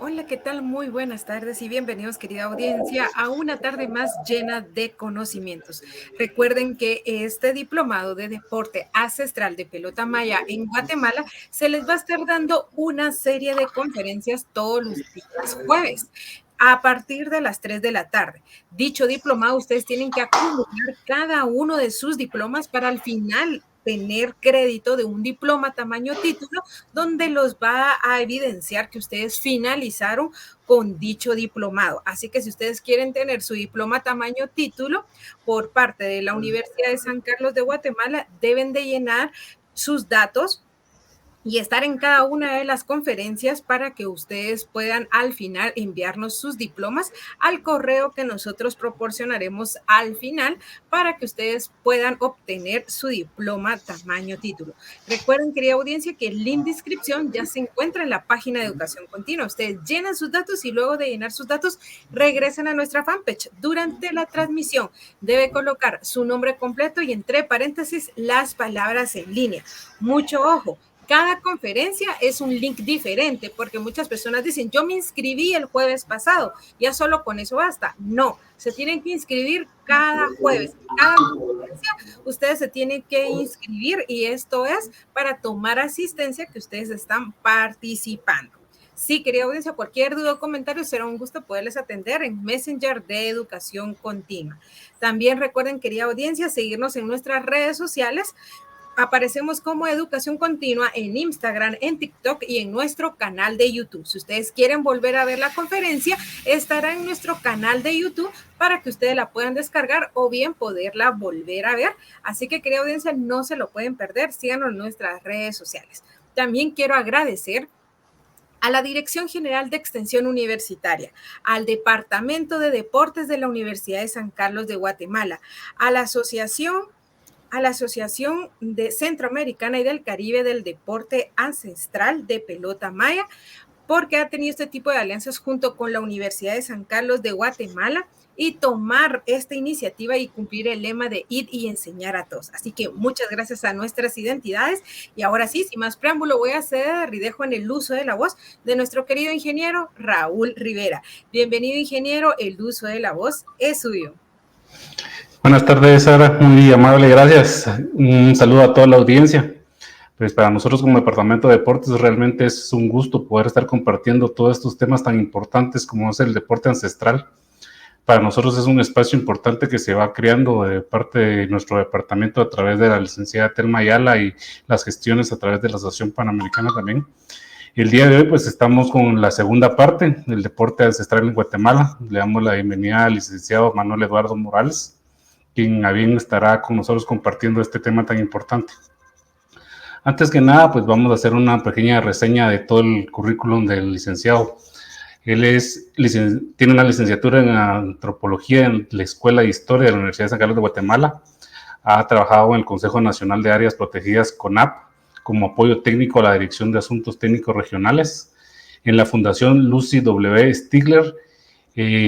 Hola, ¿qué tal? Muy buenas tardes y bienvenidos, querida audiencia, a una tarde más llena de conocimientos. Recuerden que este diplomado de deporte ancestral de pelota maya en Guatemala se les va a estar dando una serie de conferencias todos los días jueves a partir de las 3 de la tarde. Dicho diplomado, ustedes tienen que acumular cada uno de sus diplomas para al final tener crédito de un diploma tamaño título donde los va a evidenciar que ustedes finalizaron con dicho diplomado. Así que si ustedes quieren tener su diploma tamaño título por parte de la Universidad de San Carlos de Guatemala, deben de llenar sus datos y estar en cada una de las conferencias para que ustedes puedan al final enviarnos sus diplomas al correo que nosotros proporcionaremos al final para que ustedes puedan obtener su diploma tamaño título. Recuerden, querida audiencia, que el link de inscripción ya se encuentra en la página de Educación Continua. Ustedes llenan sus datos y luego de llenar sus datos regresen a nuestra fanpage. Durante la transmisión debe colocar su nombre completo y entre paréntesis las palabras en línea. Mucho ojo. Cada conferencia es un link diferente, porque muchas personas dicen, yo me inscribí el jueves pasado, ya solo con eso basta. No, se tienen que inscribir cada jueves. Cada conferencia ustedes se tienen que inscribir y esto es para tomar asistencia que ustedes están participando. Sí, querida audiencia, cualquier duda o comentario será un gusto poderles atender en Messenger de Educación Continua. También recuerden, querida audiencia, seguirnos en nuestras redes sociales. Aparecemos como Educación Continua en Instagram, en TikTok y en nuestro canal de YouTube. Si ustedes quieren volver a ver la conferencia, estará en nuestro canal de YouTube para que ustedes la puedan descargar o bien poderla volver a ver. Así que, querida audiencia, no se lo pueden perder. Síganos en nuestras redes sociales. También quiero agradecer a la Dirección General de Extensión Universitaria, al Departamento de Deportes de la Universidad de San Carlos de Guatemala, a la Asociación de Centroamericana y del Caribe del Deporte Ancestral de Pelota Maya, porque ha tenido este tipo de alianzas junto con la Universidad de San Carlos de Guatemala y tomar esta iniciativa y cumplir el lema de ir y enseñar a todos. Así que muchas gracias a nuestras identidades. Y ahora sí, sin más preámbulo, voy a ceder y dejo en el uso de la voz de nuestro querido ingeniero Raúl Rivera. Bienvenido, ingeniero, el uso de la voz es suyo. Buenas tardes, Sara, muy amable, gracias. Un saludo a toda la audiencia. Pues para nosotros como Departamento de Deportes realmente es un gusto poder estar compartiendo todos estos temas tan importantes como es el deporte ancestral. Para nosotros es un espacio importante que se va creando de parte de nuestro departamento a través de la licenciada Telma Ayala y las gestiones a través de la Asociación Panamericana también. El día de hoy pues estamos con la segunda parte del deporte ancestral en Guatemala. Le damos la bienvenida al licenciado Manuel Eduardo Morales, quien a bien estará con nosotros compartiendo este tema tan importante. Antes que nada, pues vamos a hacer una pequeña reseña de todo el currículum del licenciado. Él tiene una licenciatura en antropología en la Escuela de Historia de la Universidad de San Carlos de Guatemala. Ha trabajado en el Consejo Nacional de Áreas Protegidas, CONAP, como apoyo técnico a la Dirección de Asuntos Técnicos Regionales, en la Fundación Lucy W. Stigler,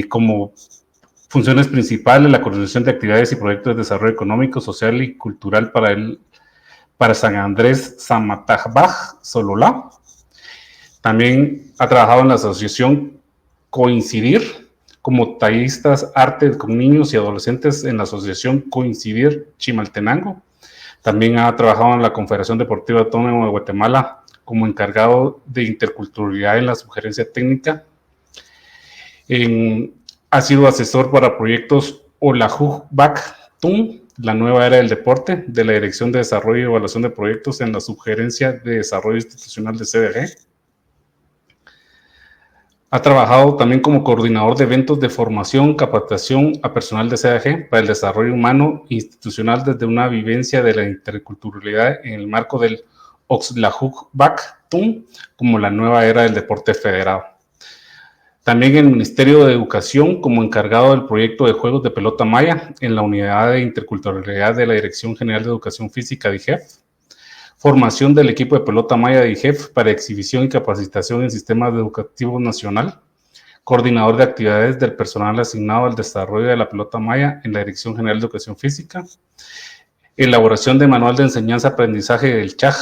como funciones principales, la coordinación de actividades y proyectos de desarrollo económico, social y cultural para San Andrés Samatajbaj, Sololá. También ha trabajado en la asociación Coincidir como tallistas arte con niños y adolescentes en la asociación Coincidir Chimaltenango. También ha trabajado en la Confederación Deportiva Autónoma de Guatemala como encargado de interculturalidad en la sugerencia técnica. Ha sido asesor para proyectos Olajubac TUM, la nueva era del deporte, de la Dirección de Desarrollo y Evaluación de Proyectos en la Subgerencia de Desarrollo Institucional de CDG. Ha trabajado también como coordinador de eventos de formación, capacitación a personal de CDG para el desarrollo humano institucional desde una vivencia de la interculturalidad en el marco del Oxlajubac TUM como la nueva era del deporte federado. También en el Ministerio de Educación como encargado del proyecto de juegos de pelota maya en la Unidad de Interculturalidad de la Dirección General de Educación Física de IGEF. Formación del equipo de pelota maya de IGEF para exhibición y capacitación en sistemas educativos nacional. Coordinador de actividades del personal asignado al desarrollo de la pelota maya en la Dirección General de Educación Física. Elaboración de manual de enseñanza-aprendizaje del CHAG,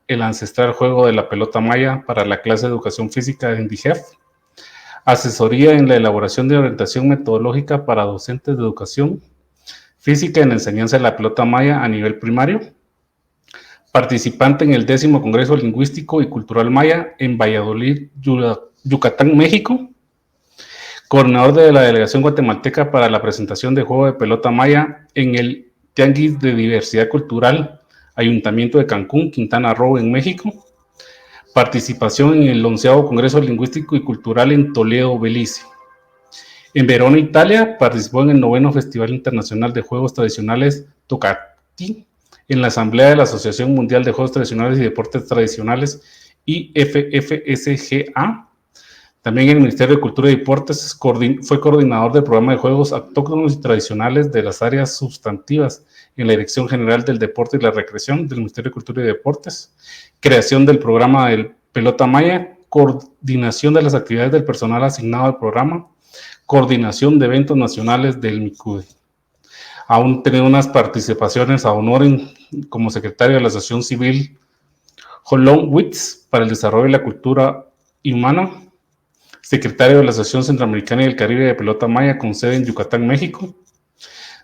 el ancestral juego de la pelota maya para la clase de Educación Física en IGEF. asesoría en la elaboración de orientación metodológica para docentes de educación física en la enseñanza de la pelota maya a nivel primario, participante en el 10º Congreso Lingüístico y Cultural Maya en Valladolid, Yucatán, México, coordinador de la delegación guatemalteca para la presentación de juego de pelota maya en el Tianguis de Diversidad Cultural, Ayuntamiento de Cancún, Quintana Roo, en México, participación en el 11º Congreso Lingüístico y Cultural en Toledo, Belice. En Verona, Italia, participó en el 9º Festival Internacional de Juegos Tradicionales Tocati, en la Asamblea de la Asociación Mundial de Juegos Tradicionales y Deportes Tradicionales, IFFSGA. También en el Ministerio de Cultura y Deportes fue coordinador del programa de juegos autóctonos y tradicionales de las áreas sustantivas en la Dirección General del Deporte y la Recreación del Ministerio de Cultura y Deportes, creación del programa del Pelota Maya, coordinación de las actividades del personal asignado al programa, coordinación de eventos nacionales del MICUDE. Aún tenido unas participaciones a honor como secretario de la Asociación Civil Holon Witz para el Desarrollo de la Cultura Humana, secretario de la Asociación Centroamericana y del Caribe de Pelota Maya con sede en Yucatán, México,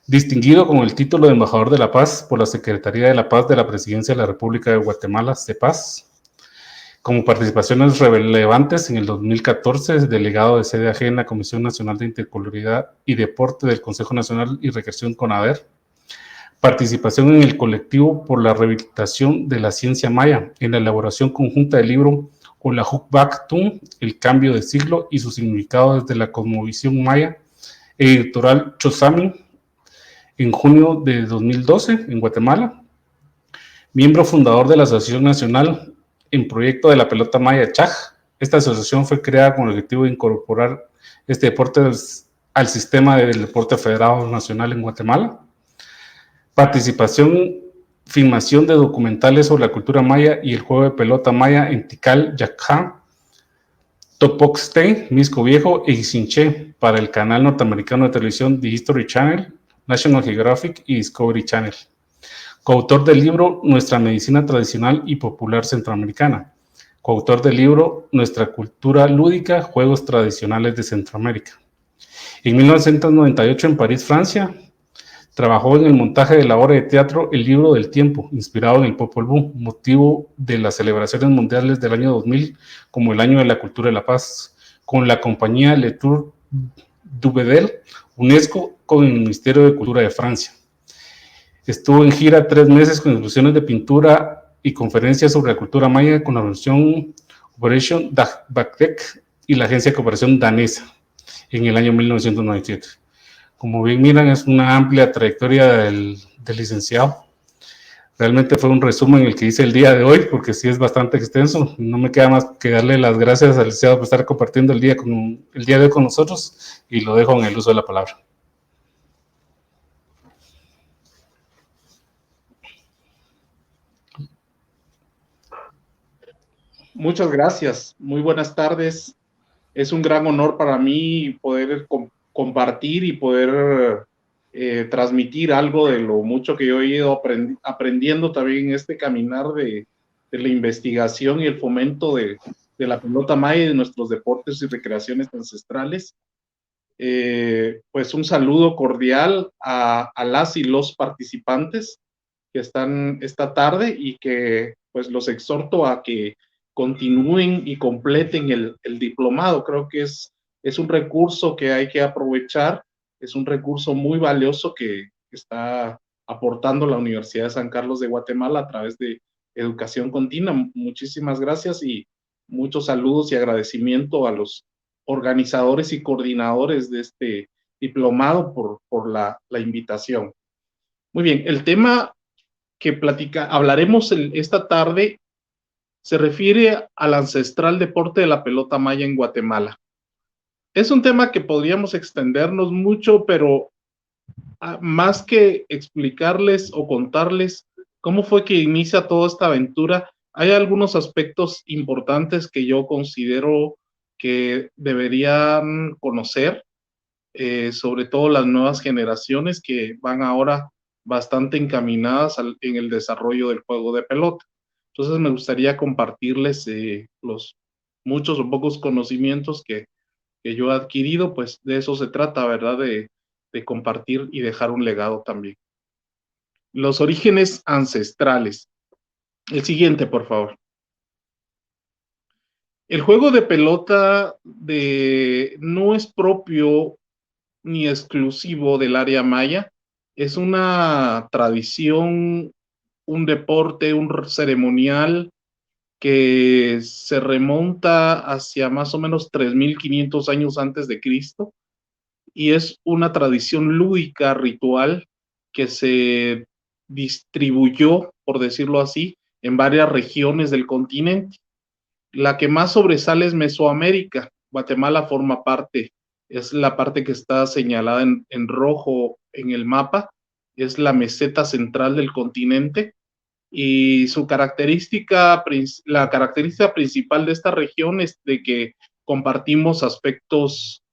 distinguido con el título de Embajador de la Paz por la Secretaría de la Paz de la Presidencia de la República de Guatemala, CEPAZ, como participaciones relevantes en el 2014, es delegado de CDAG en la Comisión Nacional de Interculturalidad y Deporte del Consejo Nacional y Recreación CONADER, participación en el colectivo por la rehabilitación de la ciencia maya, en la elaboración conjunta del libro Olahuk Tum, el cambio de siglo y su significado desde la cosmovisión maya, editorial Chosami, en junio de 2012 en Guatemala, miembro fundador de la Asociación Nacional en Proyecto de la Pelota Maya CHAG. Esta asociación fue creada con el objetivo de incorporar este deporte al sistema del deporte federado nacional en Guatemala. Participación, filmación de documentales sobre la cultura maya y el juego de pelota maya en Tikal, Yacá, Topoxte, Misco Viejo e Ixinché para el canal norteamericano de televisión The History Channel, National Geographic y Discovery Channel. Coautor del libro Nuestra Medicina Tradicional y Popular Centroamericana. Coautor del libro Nuestra Cultura Lúdica, Juegos Tradicionales de Centroamérica. En 1998, en París, Francia, trabajó en el montaje de la obra de teatro El Libro del Tiempo, inspirado en el Popol Vuh, motivo de las celebraciones mundiales del año 2000 como el Año de la Cultura y la Paz, con la compañía Le Tour du Bedel, UNESCO, con el Ministerio de Cultura de Francia. Estuvo en gira 3 meses con exposiciones de pintura y conferencias sobre la cultura maya con la organización Operation Dagbatek y la Agencia de Cooperación Danesa en el año 1997. Como bien miran, es una amplia trayectoria del licenciado. Realmente fue un resumen el que hice el día de hoy, porque sí es bastante extenso. No me queda más que darle las gracias al licenciado por estar compartiendo el día de hoy con nosotros, y lo dejo en el uso de la palabra. Muchas gracias. Muy buenas tardes. Es un gran honor para mí poder compartir y poder transmitir algo de lo mucho que yo he ido aprendiendo también en este caminar de la investigación y el fomento de la pelota maya y de nuestros deportes y recreaciones ancestrales. Pues un saludo cordial a las y los participantes que están esta tarde y que pues los exhorto a que continúen y completen el diplomado. Creo que es un recurso que hay que aprovechar, es un recurso muy valioso que está aportando la Universidad de San Carlos de Guatemala a través de educación continua. Muchísimas gracias y muchos saludos y agradecimiento a los organizadores y coordinadores de este diplomado por la invitación. Muy bien, el tema que hablaremos esta tarde se refiere al ancestral deporte de la pelota maya en Guatemala. Es un tema que podríamos extendernos mucho, pero más que explicarles o contarles cómo fue que inicia toda esta aventura, hay algunos aspectos importantes que yo considero que deberían conocer, sobre todo las nuevas generaciones que van ahora bastante encaminadas en el desarrollo del juego de pelota. Entonces me gustaría compartirles los muchos o pocos conocimientos que que yo he adquirido, pues de eso se trata, ¿verdad? De compartir y dejar un legado también. Los orígenes ancestrales. El siguiente, por favor. El juego de pelota no es propio ni exclusivo del área maya, es una tradición, un deporte, un ceremonial que se remonta hacia más o menos 3.500 años antes de Cristo, y es una tradición lúdica, ritual, que se distribuyó, por decirlo así, en varias regiones del continente. La que más sobresale es Mesoamérica. Guatemala forma parte, es la parte que está señalada en rojo en el mapa, es la meseta central del continente, y la característica principal de esta región es de que compartimos aspectos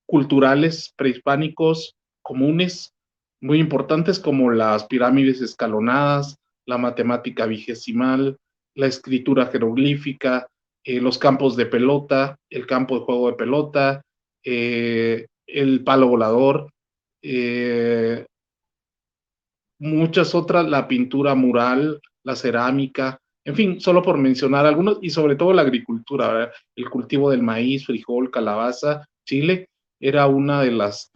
culturales prehispánicos comunes, muy importantes, como las pirámides escalonadas, la matemática vigesimal, la escritura jeroglífica, los campos de pelota, el campo de juego de pelota, el palo volador, muchas otras, la pintura mural, la cerámica, en fin, solo por mencionar algunos, y sobre todo la agricultura, ¿verdad? El cultivo del maíz, frijol, calabaza, chile, era una de las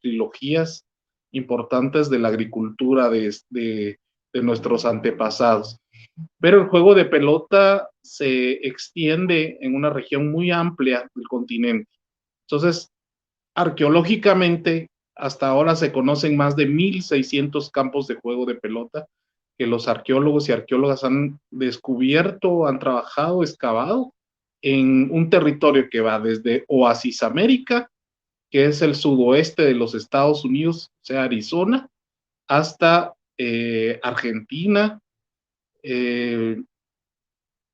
trilogías importantes de la agricultura de nuestros antepasados. Pero el juego de pelota se extiende en una región muy amplia del continente. Entonces, arqueológicamente, hasta ahora se conocen más de 1.600 campos de juego de pelota que los arqueólogos y arqueólogas han descubierto, han trabajado, excavado en un territorio que va desde Oasis América, que es el sudoeste de los Estados Unidos, o sea, Arizona, hasta Argentina,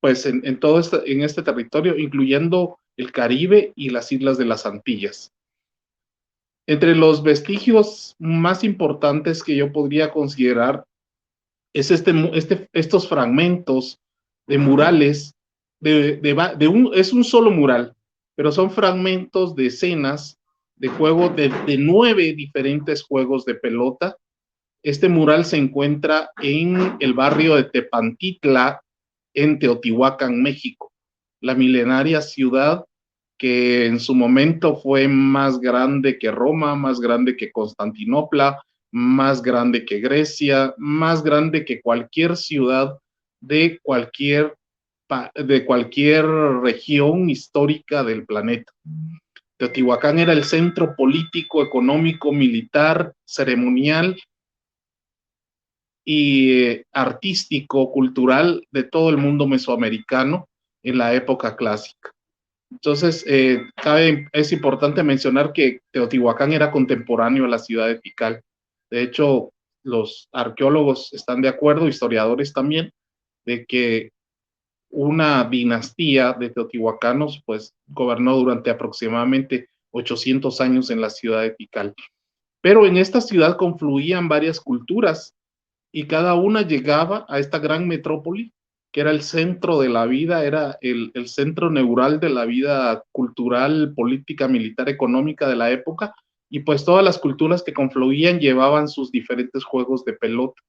pues en este territorio, incluyendo el Caribe y las islas de las Antillas. Entre los vestigios más importantes que yo podría considerar es estos fragmentos de murales, es un solo mural, pero son fragmentos de escenas de juego de 9 diferentes juegos de pelota. Este mural se encuentra en el barrio de Tepantitla, en Teotihuacán, México, la milenaria ciudad que en su momento fue más grande que Roma, más grande que Constantinopla, más grande que Grecia, más grande que cualquier ciudad de cualquier región histórica del planeta. Teotihuacán era el centro político, económico, militar, ceremonial y artístico, cultural de todo el mundo mesoamericano en la época clásica. Entonces, es importante mencionar que Teotihuacán era contemporáneo a la ciudad de Tikal. De hecho, los arqueólogos están de acuerdo, historiadores también, de que una dinastía de teotihuacanos pues gobernó durante aproximadamente 800 años en la ciudad de Tikal. Pero en esta ciudad confluían varias culturas y cada una llegaba a esta gran metrópoli que era el centro de la vida, era el centro neural de la vida cultural, política, militar, económica de la época, y pues todas las culturas que confluían llevaban sus diferentes juegos de pelota.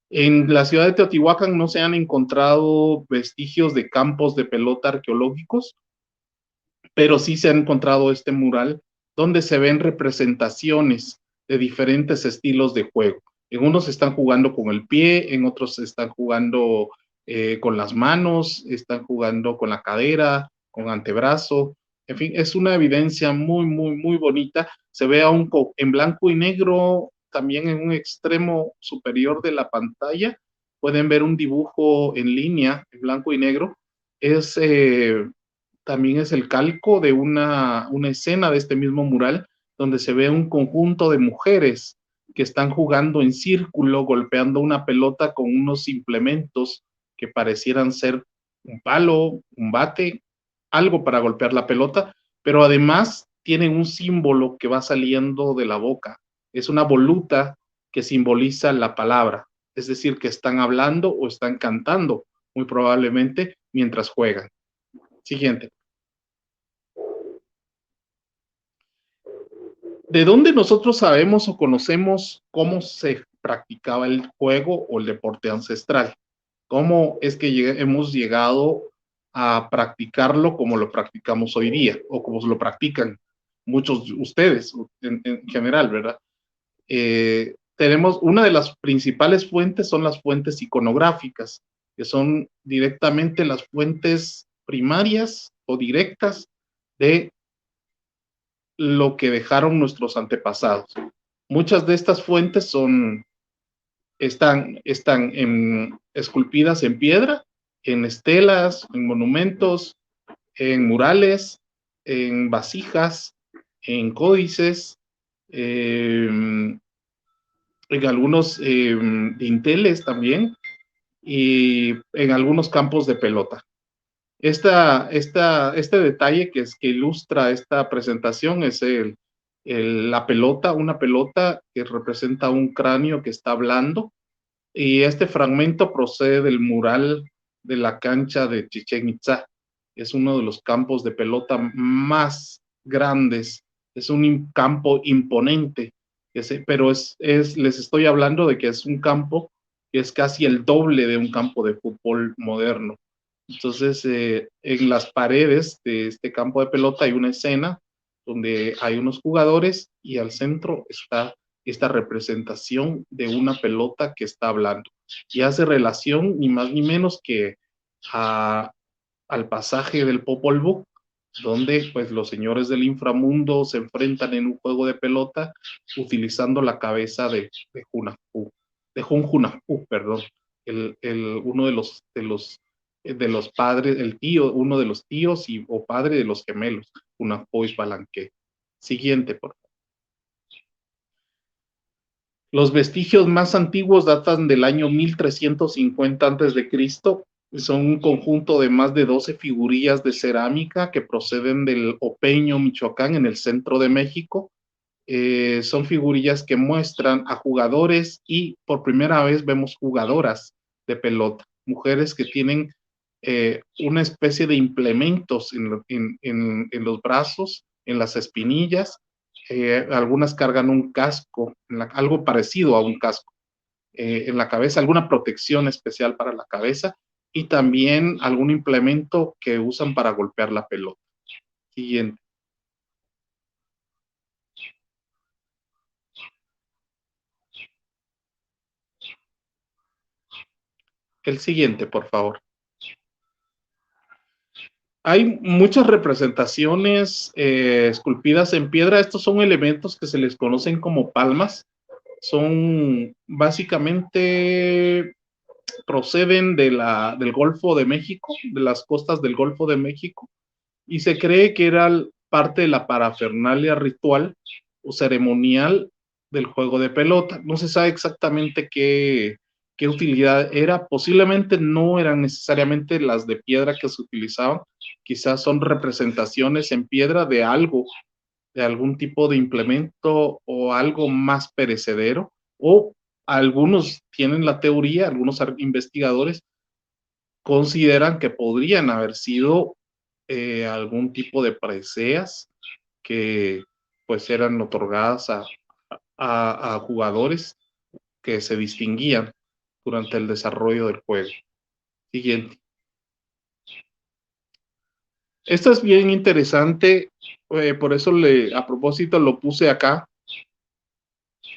En la ciudad de Teotihuacán no se han encontrado vestigios de campos de pelota arqueológicos, pero sí se ha encontrado este mural donde se ven representaciones de diferentes estilos de juego. En unos están jugando con el pie, en otros están jugando con las manos, están jugando con la cadera, con antebrazo. En fin, es una evidencia muy, muy, muy bonita. Se ve aún en blanco y negro, también en un extremo superior de la pantalla. Pueden ver un dibujo en línea, en blanco y negro. También es el calco de una escena de este mismo mural, donde se ve un conjunto de mujeres que están jugando en círculo, golpeando una pelota con unos implementos que parecieran ser un palo, un bate, algo para golpear la pelota, pero además tienen un símbolo que va saliendo de la boca. Es una voluta que simboliza la palabra, es decir, que están hablando o están cantando, muy probablemente, mientras juegan. Siguiente. ¿De dónde nosotros sabemos o conocemos cómo se practicaba el juego o el deporte ancestral? ¿Cómo es que hemos llegado a practicarlo como lo practicamos hoy día o como lo practican muchos de ustedes en general, ¿verdad? Tenemos una de las principales fuentes son las fuentes iconográficas, que son directamente las fuentes primarias o directas de lo que dejaron nuestros antepasados. Muchas de estas fuentes están esculpidas en piedra, en estelas, en monumentos, en murales, en vasijas, en códices, en algunos dinteles también, y en algunos campos de pelota. Este detalle que ilustra esta presentación es la pelota, una pelota que representa un cráneo que está hablando, y este fragmento procede del mural de la cancha de Chichén Itzá. Es uno de los campos de pelota más grandes, es un campo imponente, pero les estoy hablando de que es un campo que es casi el doble de un campo de fútbol moderno. Entonces, en las paredes de este campo de pelota hay una escena donde hay unos jugadores y al centro está esta representación de una pelota que está hablando y hace relación ni más ni menos que al pasaje del Popol Vuh, donde pues los señores del inframundo se enfrentan en un juego de pelota utilizando la cabeza de Hun Hunahpu, perdón, uno de los padres, el tío, uno de los tíos o padre de los gemelos, Hunahpu y Palanque. Siguiente, por favor. Los vestigios más antiguos datan del año 1350 a.C. Son un conjunto de más de 12 figurillas de cerámica que proceden del Opeño, Michoacán, en el centro de México. Son figurillas que muestran a jugadores y por primera vez vemos jugadoras de pelota, mujeres que tienen una especie de implementos en los brazos, en las espinillas. Algunas cargan un casco, algo parecido a un casco en la cabeza, alguna protección especial para la cabeza y también algún implemento que usan para golpear la pelota. Siguiente. El siguiente, por favor. Hay muchas representaciones esculpidas en piedra. Estos son elementos que se les conocen como palmas. Son básicamente proceden del Golfo de México, de las costas del Golfo de México, y se cree que era parte de la parafernalia ritual o ceremonial del juego de pelota. No se sabe exactamente qué utilidad era. Posiblemente no eran necesariamente las de piedra que se utilizaban, quizás son representaciones en piedra de algo, de algún tipo de implemento o algo más perecedero, o algunos tienen la teoría, algunos investigadores consideran que podrían haber sido algún tipo de preseas que pues eran otorgadas a jugadores que se distinguían durante el desarrollo del juego. Siguiente. Esto es bien interesante, por eso a propósito lo puse acá.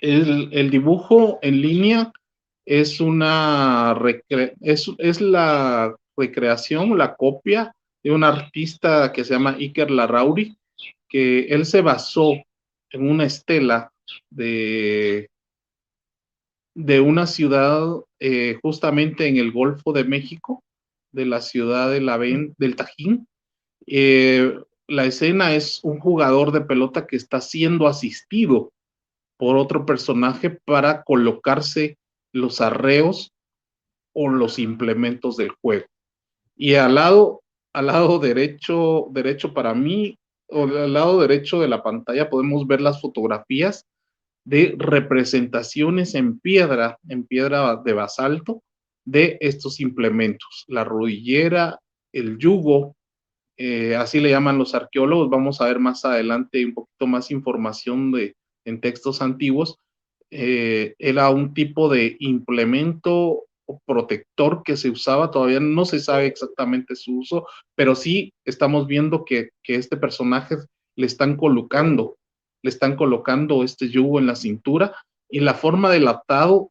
El dibujo en línea es es la recreación, la copia de un artista que se llama Iker Larrauri, que él se basó en una estela de una ciudad justamente en el Golfo de México, de la ciudad del Tajín. La escena es un jugador de pelota que está siendo asistido por otro personaje para colocarse los arreos o los implementos del juego. Y al lado derecho para mí, o al lado derecho de la pantalla podemos ver las fotografías de representaciones en piedra de basalto de estos implementos, la rodillera, el yugo, así le llaman los arqueólogos. Vamos a ver más adelante un poquito más información de en textos antiguos, era un tipo de implemento o protector que se usaba, todavía no se sabe exactamente su uso, pero sí estamos viendo que este personaje le están colocando este yugo en la cintura, y la forma del atado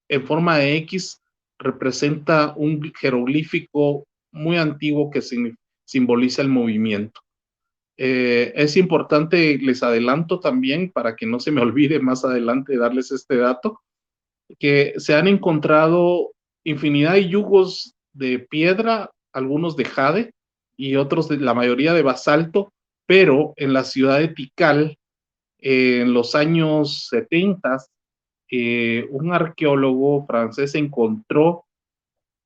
en forma de X representa un jeroglífico muy antiguo que simboliza el movimiento. Es importante, les adelanto también, para que no se me olvide más adelante darles este dato, que se han encontrado infinidad de yugos de piedra, algunos de jade y otros, la mayoría de basalto, pero en la ciudad de Tikal, en los años 70, un arqueólogo francés encontró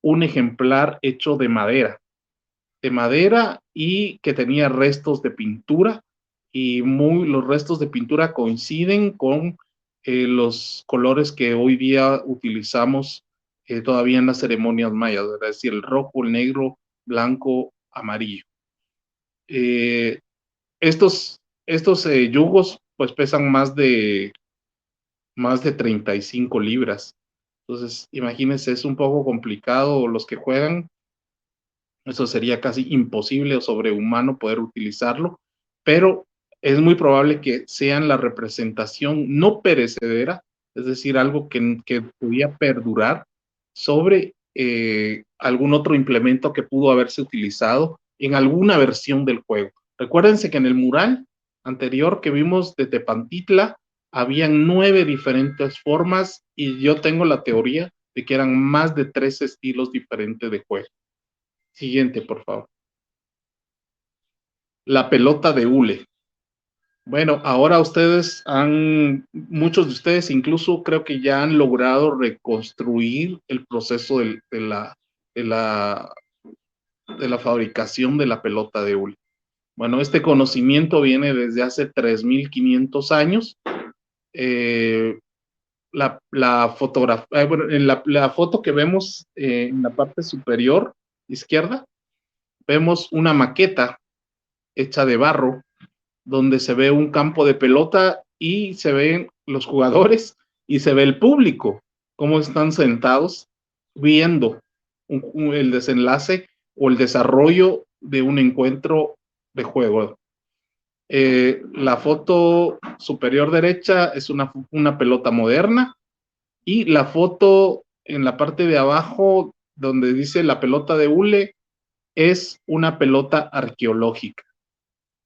un ejemplar hecho de madera y que tenía restos de pintura, y los restos de pintura coinciden con los colores que hoy día utilizamos todavía en las ceremonias mayas, es decir, el rojo, el negro, blanco, amarillo. Estos yugos pues pesan más de 35 libras. Entonces, imagínense, es un poco complicado los que juegan. Eso sería casi imposible o sobrehumano poder utilizarlo, pero es muy probable que sean la representación no perecedera, es decir, algo que podía perdurar sobre algún otro implemento que pudo haberse utilizado en alguna versión del juego. Recuérdense que en el mural anterior que vimos de Tepantitla, habían 9 diferentes formas, y yo tengo la teoría de que eran más de 3 estilos diferentes de juego. Siguiente, por favor. La pelota de hule. Bueno, ahora muchos de ustedes incluso creo que ya han logrado reconstruir el proceso de la fabricación de la pelota de hule. Bueno, este conocimiento viene desde hace 3.500 años. La fotografía, bueno, en la foto que vemos en la parte superior izquierda, vemos una maqueta hecha de barro, donde se ve un campo de pelota y se ven los jugadores y se ve el público, cómo están sentados viendo el desenlace o el desarrollo de un encuentro de juego. La foto superior derecha es una pelota moderna, y la foto en la parte de abajo, donde dice la pelota de hule, es una pelota arqueológica.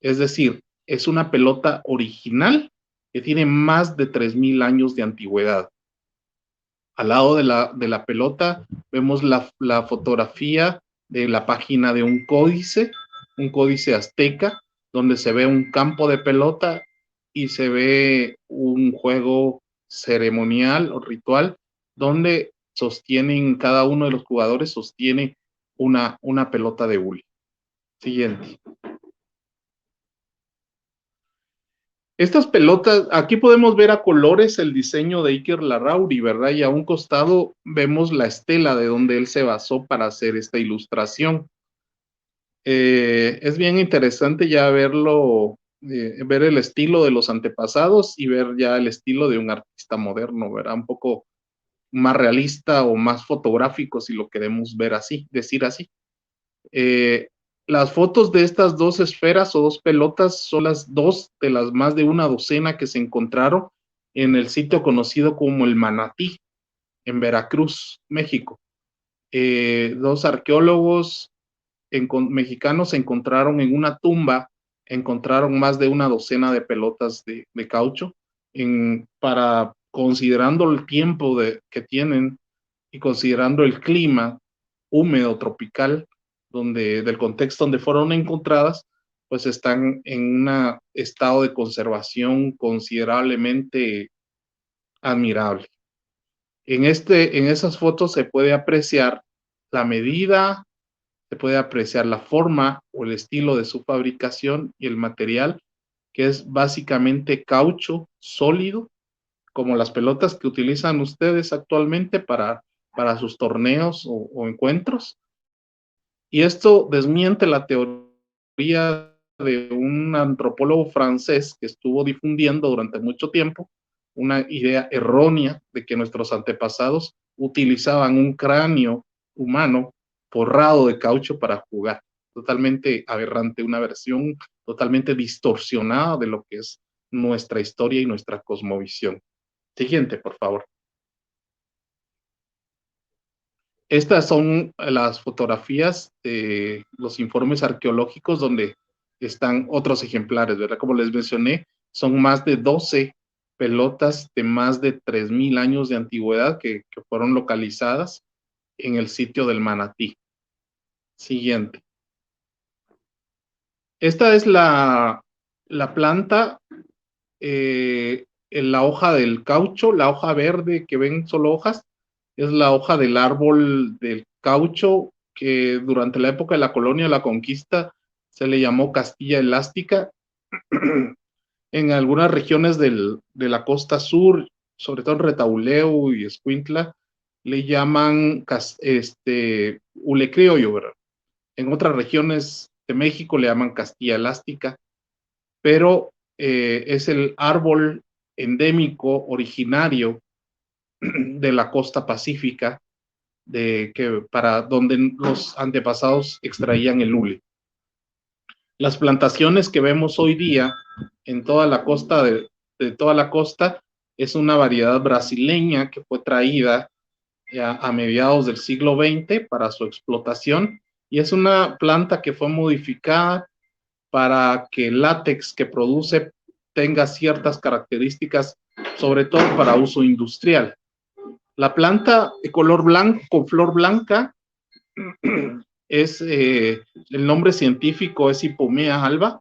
Es decir, es una pelota original que tiene más de 3.000 años de antigüedad. Al lado de la pelota vemos la fotografía de la página de un códice azteca, donde se ve un campo de pelota y se ve un juego ceremonial o ritual, donde cada uno de los jugadores sostiene una pelota de hule. Siguiente. Estas pelotas, aquí podemos ver a colores el diseño de Iker Larrauri, ¿verdad? Y a un costado vemos la estela de donde él se basó para hacer esta ilustración. Es bien interesante ya verlo, ver el estilo de los antepasados y ver ya el estilo de un artista moderno, ¿verdad? Un poco más realista o más fotográfico, si lo queremos ver así, decir así. Las fotos de estas dos esferas o dos pelotas son las dos de las más de una docena que se encontraron en el sitio conocido como el Manatí, en Veracruz, México. Dos arqueólogos mexicanos encontraron en una tumba, encontraron más de una docena de pelotas de caucho, considerando el tiempo que tienen y considerando el clima húmedo tropical, del contexto donde fueron encontradas, pues están en un estado de conservación considerablemente admirable. En esas fotos se puede apreciar la medida, se puede apreciar la forma o el estilo de su fabricación y el material, que es básicamente caucho sólido, como las pelotas que utilizan ustedes actualmente para sus torneos o encuentros. Y esto desmiente la teoría de un antropólogo francés que estuvo difundiendo durante mucho tiempo una idea errónea de que nuestros antepasados utilizaban un cráneo humano forrado de caucho para jugar. Totalmente aberrante, una versión totalmente distorsionada de lo que es nuestra historia y nuestra cosmovisión. Siguiente, por favor. Estas son las fotografías de los informes arqueológicos donde están otros ejemplares, ¿verdad? Como les mencioné, son más de 12 pelotas de más de 3,000 años de antigüedad que fueron localizadas en el sitio del Manatí. Siguiente. Esta es la planta, en la hoja del caucho, la hoja verde que ven solo hojas, es la hoja del árbol del caucho que durante la época de la colonia, la conquista, se le llamó Castilla elástica. En algunas regiones de la costa sur, sobre todo en Retauleu y Escuintla, le llaman hule criollo, ¿verdad? En otras regiones de México le llaman Castilla elástica, pero es el árbol endémico originario de la costa pacífica, para donde los antepasados extraían el hule. Las plantaciones que vemos hoy día en toda la costa de toda la costa es una variedad brasileña que fue traída ya a mediados del siglo XX para su explotación, y es una planta que fue modificada para que el látex que produce tenga ciertas características, sobre todo para uso industrial. La planta de color blanco, con flor blanca, es el nombre científico es Ipomea alba.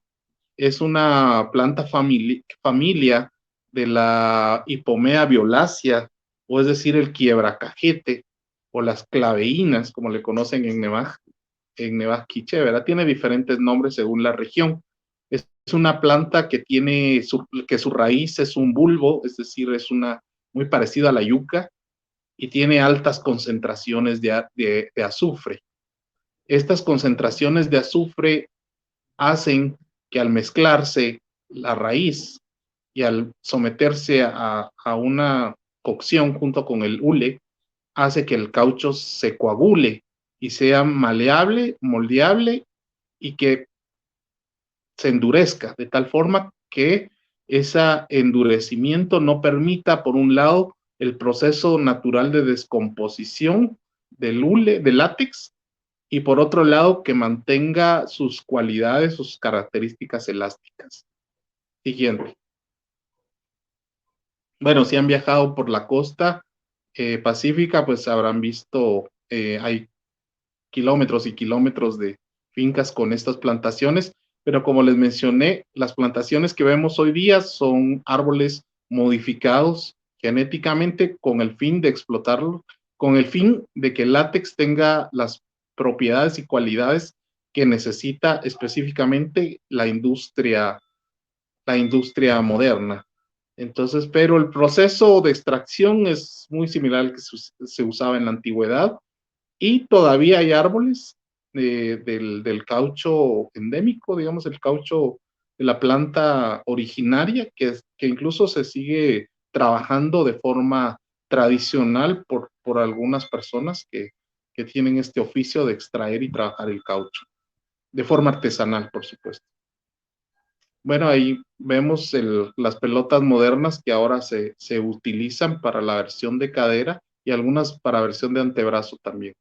Es una planta familia de la Ipomea violácea, o es decir, el quiebracajete, o las claveínas, como le conocen en Nevaj Quiché, ¿verdad? Tiene diferentes nombres según la región. Es una planta que tiene su raíz es un bulbo, es decir, es muy parecida a la yuca, y tiene altas concentraciones de azufre. Estas concentraciones de azufre hacen que al mezclarse la raíz y al someterse a una cocción junto con el hule, hace que el caucho se coagule y sea maleable, moldeable, y que se endurezca de tal forma que ese endurecimiento no permita, por un lado, el proceso natural de descomposición del hule, del látex, y por otro lado, que mantenga sus cualidades, sus características elásticas. Siguiente. Bueno, si han viajado por la costa pacífica, pues habrán visto, hay kilómetros y kilómetros de fincas con estas plantaciones, pero como les mencioné, las plantaciones que vemos hoy día son árboles modificados genéticamente con el fin de explotarlo, con el fin de que el látex tenga las propiedades y cualidades que necesita específicamente la industria moderna. Entonces, pero el proceso de extracción es muy similar al que se usaba en la antigüedad, y todavía hay árboles del caucho endémico, digamos, el caucho de la planta originaria, que incluso se sigue trabajando de forma tradicional por algunas personas que tienen este oficio de extraer y trabajar el caucho, de forma artesanal, por supuesto. Bueno, ahí vemos las pelotas modernas que ahora se utilizan para la versión de cadera y algunas para versión de antebrazo también.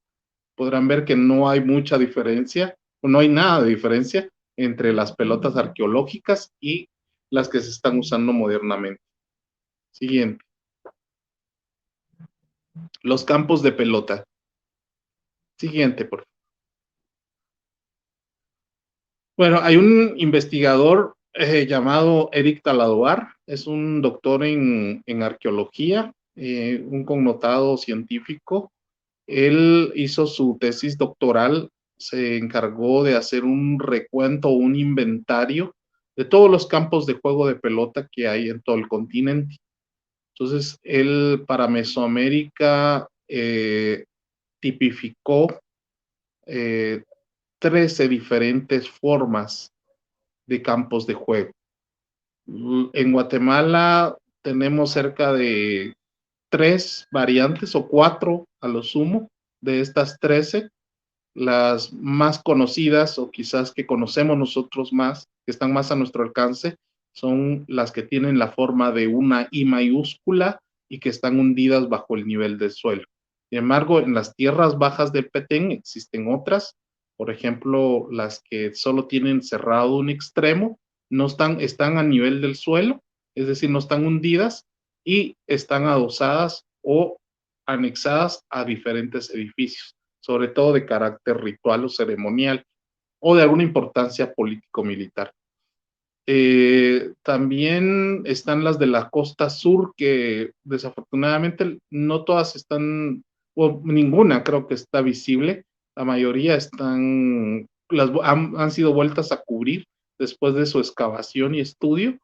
Podrán ver que no hay mucha diferencia, o no hay nada de diferencia entre las pelotas arqueológicas y las que se están usando modernamente. Siguiente. Los campos de pelota. Siguiente, por favor. Bueno, hay un investigador llamado Eric Taladoar, es un doctor en arqueología, un connotado científico. Él hizo su tesis doctoral, se encargó de hacer un recuento, un inventario de todos los campos de juego de pelota que hay en todo el continente. Entonces, él para Mesoamérica tipificó 13 diferentes formas de campos de juego. En Guatemala tenemos cerca de 3 variantes o 4 a lo sumo de estas 13. Las más conocidas o quizás que conocemos nosotros más, que están más a nuestro alcance, son las que tienen la forma de una I mayúscula y que están hundidas bajo el nivel del suelo. Sin embargo, en las tierras bajas de Petén existen otras, por ejemplo, las que solo tienen cerrado un extremo, no están a nivel del suelo, es decir, no están hundidas y están adosadas o anexadas a diferentes edificios, sobre todo de carácter ritual o ceremonial o de alguna importancia político-militar. También están las de la costa sur, que desafortunadamente no todas están, o ninguna creo que está visible, la mayoría han sido vueltas a cubrir después de su excavación y estudio,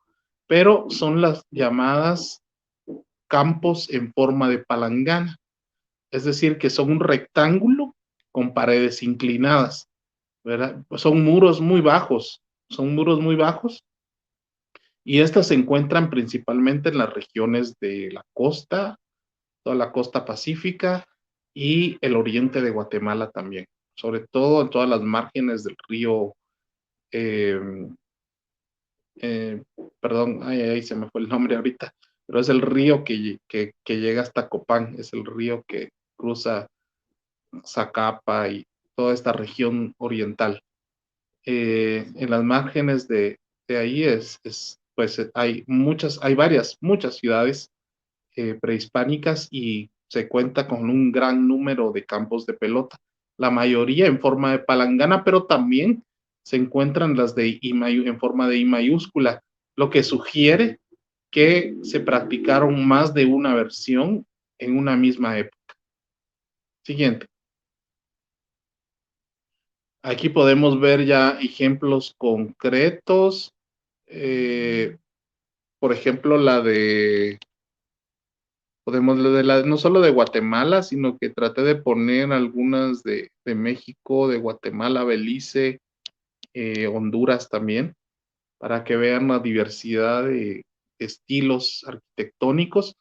pero son las llamadas campos en forma de palangana, es decir, que son un rectángulo con paredes inclinadas, ¿verdad? Son muros muy bajos, y estas se encuentran principalmente en las regiones de la costa, toda la costa pacífica y el oriente de Guatemala también, sobre todo en todas las márgenes del río, eh, perdón, ahí se me fue el nombre ahorita, pero es el río que llega hasta Copán, es el río que cruza Zacapa y toda esta región oriental. En las márgenes de ahí pues hay muchas ciudades prehispánicas y se cuenta con un gran número de campos de pelota, la mayoría en forma de palangana, pero también se encuentran las en forma de I mayúscula, lo que sugiere que se practicaron más de una versión en una misma época. Siguiente. Aquí podemos ver ya ejemplos concretos. Por ejemplo, no solo de Guatemala, sino que traté de poner algunas de México, de Guatemala, Belice, Honduras también, para que vean la diversidad de estilos arquitectónicos.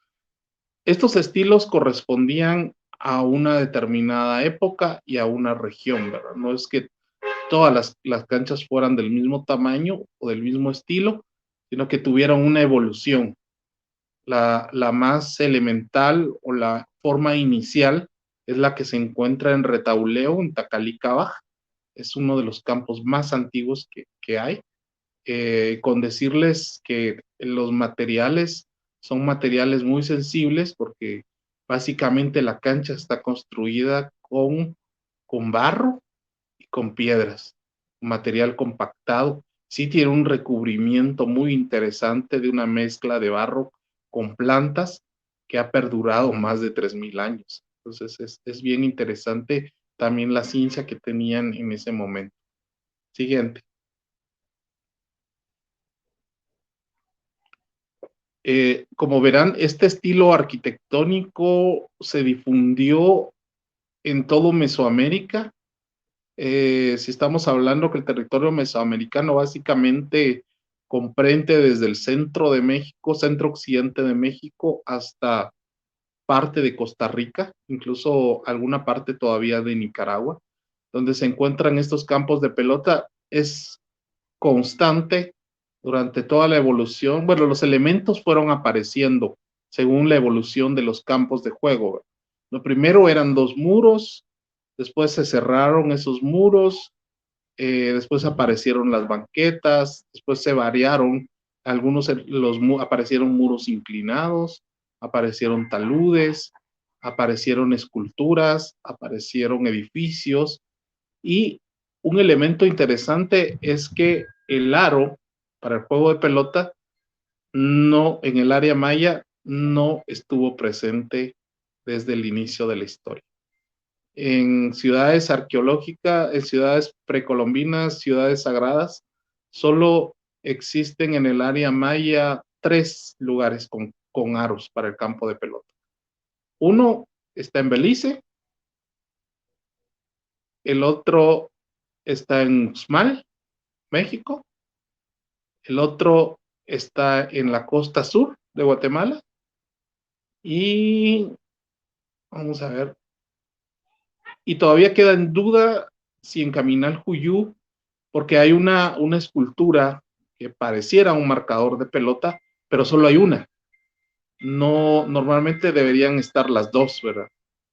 Estos estilos correspondían a una determinada época y a una región, ¿verdad? No es que todas las canchas fueran del mismo tamaño o del mismo estilo, sino que tuvieran una evolución. La más elemental o la forma inicial es la que se encuentra en Retauleo, en Tacalica. Es uno de los campos más antiguos que hay. Con decirles que los materiales son materiales muy sensibles porque básicamente la cancha está construida con barro y con piedras, material compactado. Sí tiene un recubrimiento muy interesante de una mezcla de barro con plantas que ha perdurado más de 3,000 años. Entonces es bien interesante también la ciencia que tenían en ese momento. Siguiente. Como verán, este estilo arquitectónico se difundió en todo Mesoamérica. Si estamos hablando que el territorio mesoamericano básicamente comprende desde el centro de México, centro occidente de México, hasta parte de Costa Rica, incluso alguna parte todavía de Nicaragua, donde se encuentran estos campos de pelota, es constante durante toda la evolución. Bueno, los elementos fueron apareciendo según la evolución de los campos de juego. Lo primero eran 2 muros, después se cerraron esos muros, después aparecieron las banquetas, después se variaron, aparecieron muros inclinados, aparecieron taludes, aparecieron esculturas, aparecieron edificios, y un elemento interesante es que el aro para el juego de pelota en el área maya no estuvo presente desde el inicio de la historia. En ciudades arqueológicas, en ciudades precolombinas, ciudades sagradas, solo existen en el área maya 3 lugares con aros para el campo de pelota. Uno está en Belice, el otro está en Uxmal, México, el otro está en la costa sur de Guatemala, y vamos a ver, y todavía queda en duda si en Caminal Juyú, porque hay una escultura que pareciera un marcador de pelota, pero solo hay una. No, normalmente deberían estar las dos, ¿verdad?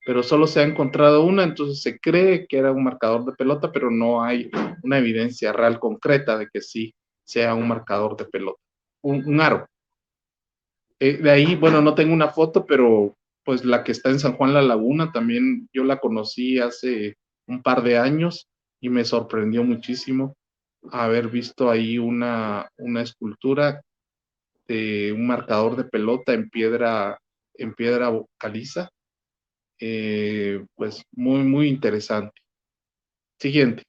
Pero solo se ha encontrado una, entonces se cree que era un marcador de pelota, pero no hay una evidencia real concreta de que sí sea un marcador de pelota, un aro. De ahí, bueno, no tengo una foto, pero pues la que está en San Juan La Laguna también yo la conocí hace un par de años y me sorprendió muchísimo haber visto ahí una escultura de un marcador de pelota en piedra caliza. Pues muy, muy interesante. Siguiente.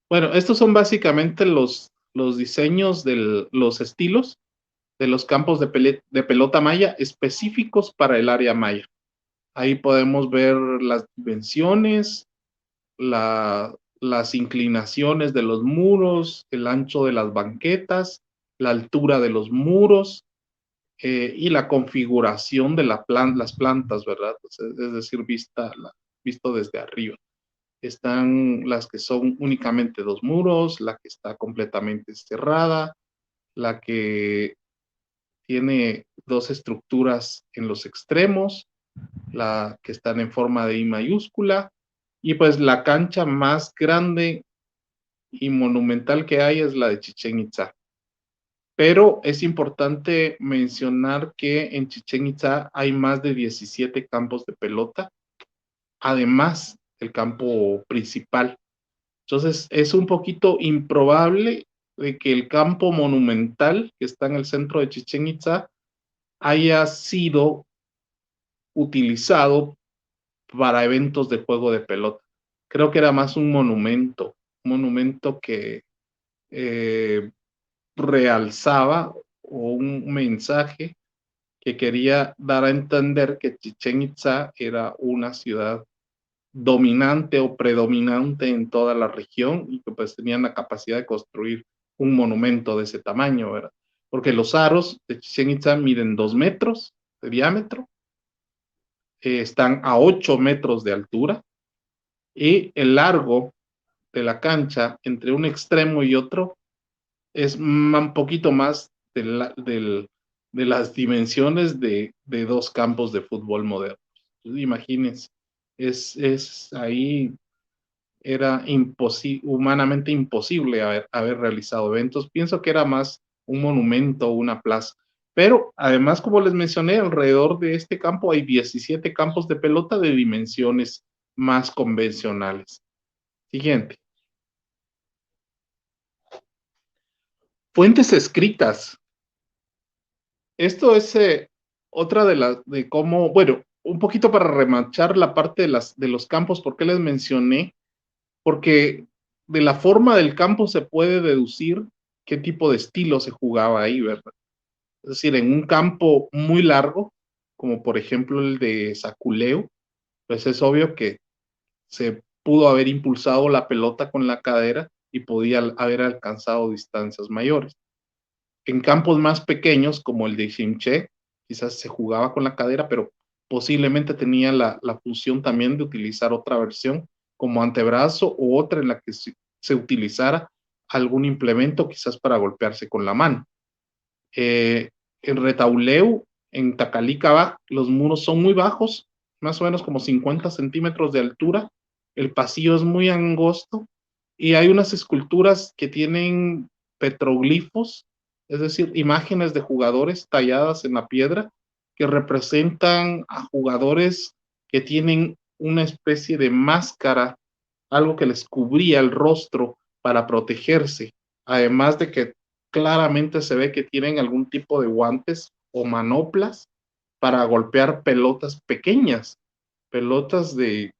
Bueno, estos son básicamente los diseños de los estilos de los campos de pelota maya específicos para el área maya. Ahí podemos ver las dimensiones, las inclinaciones de los muros, el ancho de las banquetas, la altura de los muros, y la configuración de las plantas, ¿verdad? Es decir, visto desde arriba. Están las que son únicamente dos muros, la que está completamente cerrada, la que tiene dos estructuras en los extremos, la que están en forma de I mayúscula, y pues la cancha más grande y monumental que hay es la de Chichén Itzá. Pero es importante mencionar que en Chichén Itzá hay más de 17 campos de pelota, además del campo principal. Entonces es un poquito improbable de que el campo monumental que está en el centro de Chichén Itzá haya sido utilizado para eventos de juego de pelota. Creo que era más un monumento que realzaba o un mensaje que quería dar a entender que Chichén Itzá era una ciudad dominante o predominante en toda la región y que pues tenían la capacidad de construir un monumento de ese tamaño, ¿verdad? Porque los aros de Chichén Itzá miden 2 metros de diámetro, están a 8 metros de altura, y el largo de la cancha entre un extremo y otro es un poquito más de las dimensiones de dos campos de fútbol modernos. Imagínense, ahí era humanamente imposible haber realizado eventos. Pienso que era más un monumento o una plaza. Pero además, como les mencioné, alrededor de este campo hay 17 campos de pelota de dimensiones más convencionales. Siguiente. Fuentes escritas. Esto es otra de cómo, bueno, un poquito para remachar la parte de los campos, ¿por qué les mencioné? Porque de la forma del campo se puede deducir qué tipo de estilo se jugaba ahí, ¿verdad? Es decir, en un campo muy largo, como por ejemplo el de Saculeo, pues es obvio que se pudo haber impulsado la pelota con la cadera y podía haber alcanzado distancias mayores. En campos más pequeños, como el de Xinche, quizás se jugaba con la cadera, pero posiblemente tenía la función también de utilizar otra versión como antebrazo o otra en la que se utilizara algún implemento quizás para golpearse con la mano. En Retauleu, en Tacalica, los muros son muy bajos, más o menos como 50 centímetros de altura, el pasillo es muy angosto y hay unas esculturas que tienen petroglifos, es decir, imágenes de jugadores talladas en la piedra que representan a jugadores que tienen una especie de máscara, algo que les cubría el rostro para protegerse, además de que claramente se ve que tienen algún tipo de guantes o manoplas para golpear pelotas pequeñas, pelotas de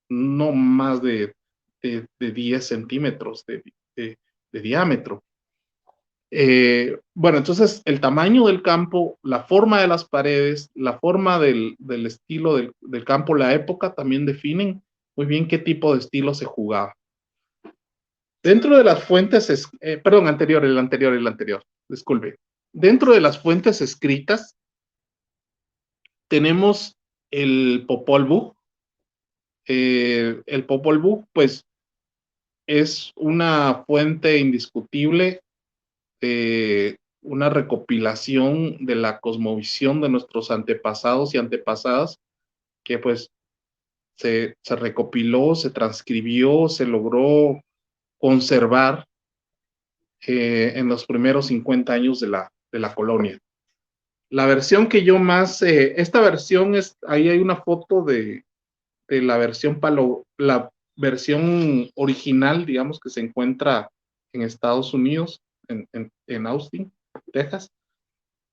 no más de 10 centímetros de diámetro. Bueno, entonces el tamaño del campo, la forma de las paredes, la forma del estilo del campo, la época también definen muy bien qué tipo de estilo se jugaba. Dentro de las fuentes, perdón, el anterior, disculpe. Dentro de las fuentes escritas tenemos el Popol Vuh. El Popol Vuh, pues, es una fuente indiscutible, una recopilación de la cosmovisión de nuestros antepasados y antepasadas, que pues se recopiló, se transcribió, se logró conservar en los primeros 50 años de la colonia. La versión que yo más, esta versión es, ahí hay una foto de la versión la versión original, digamos, que se encuentra en Estados Unidos, en Austin, Texas.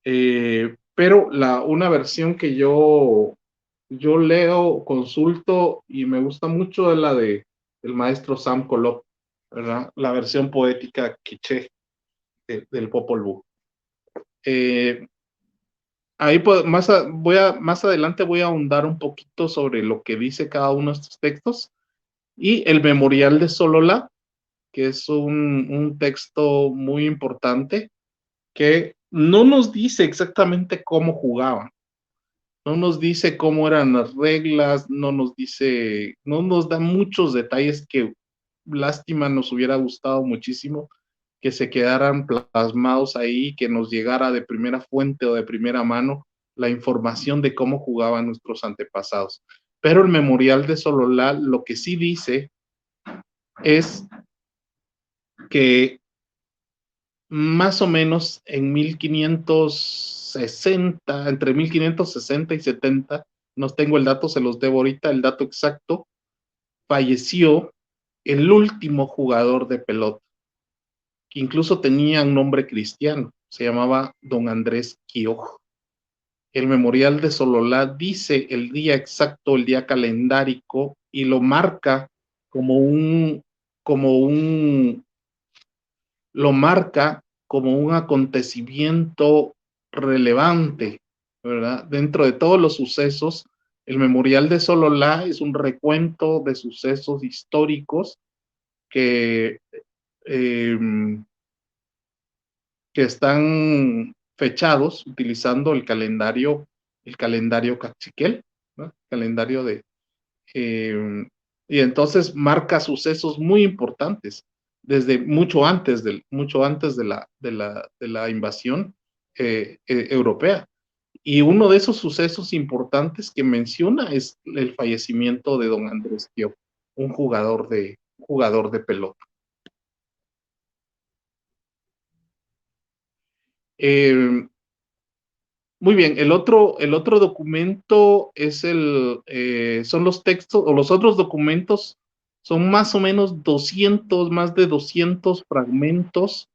Pero una versión que yo leo, consulto y me gusta mucho es la del maestro Sam Colop, ¿verdad? La versión poética quiché del Popol Vuh. Ahí más adelante voy a ahondar un poquito sobre lo que dice cada uno de estos textos. Y el Memorial de Sololá, que es un texto muy importante que no nos dice exactamente cómo jugaban, no nos dice cómo eran las reglas, no nos da muchos detalles que lástima nos hubiera gustado muchísimo que se quedaran plasmados ahí, que nos llegara de primera fuente o de primera mano la información de cómo jugaban nuestros antepasados. Pero el Memorial de Sololá lo que sí dice es que más o menos en 1560, entre 1560 y 70, no tengo el dato, se los debo ahorita, el dato exacto, falleció el último jugador de pelota, que incluso tenía un nombre cristiano, se llamaba Don Andrés Quiojo. El Memorial de Sololá dice el día exacto, el día calendárico, y lo marca lo marca como un acontecimiento relevante, ¿verdad? Dentro de todos los sucesos, el Memorial de Sololá es un recuento de sucesos históricos que están fechados utilizando el calendario cachiquel, ¿no? Calendario y entonces marca sucesos muy importantes desde mucho antes de la invasión europea. Y uno de esos sucesos importantes que menciona es el fallecimiento de don Andrés Quiojo, un jugador de pelota. Muy bien, el otro documento es son los textos, o los otros documentos son más o menos más de 200 fragmentos,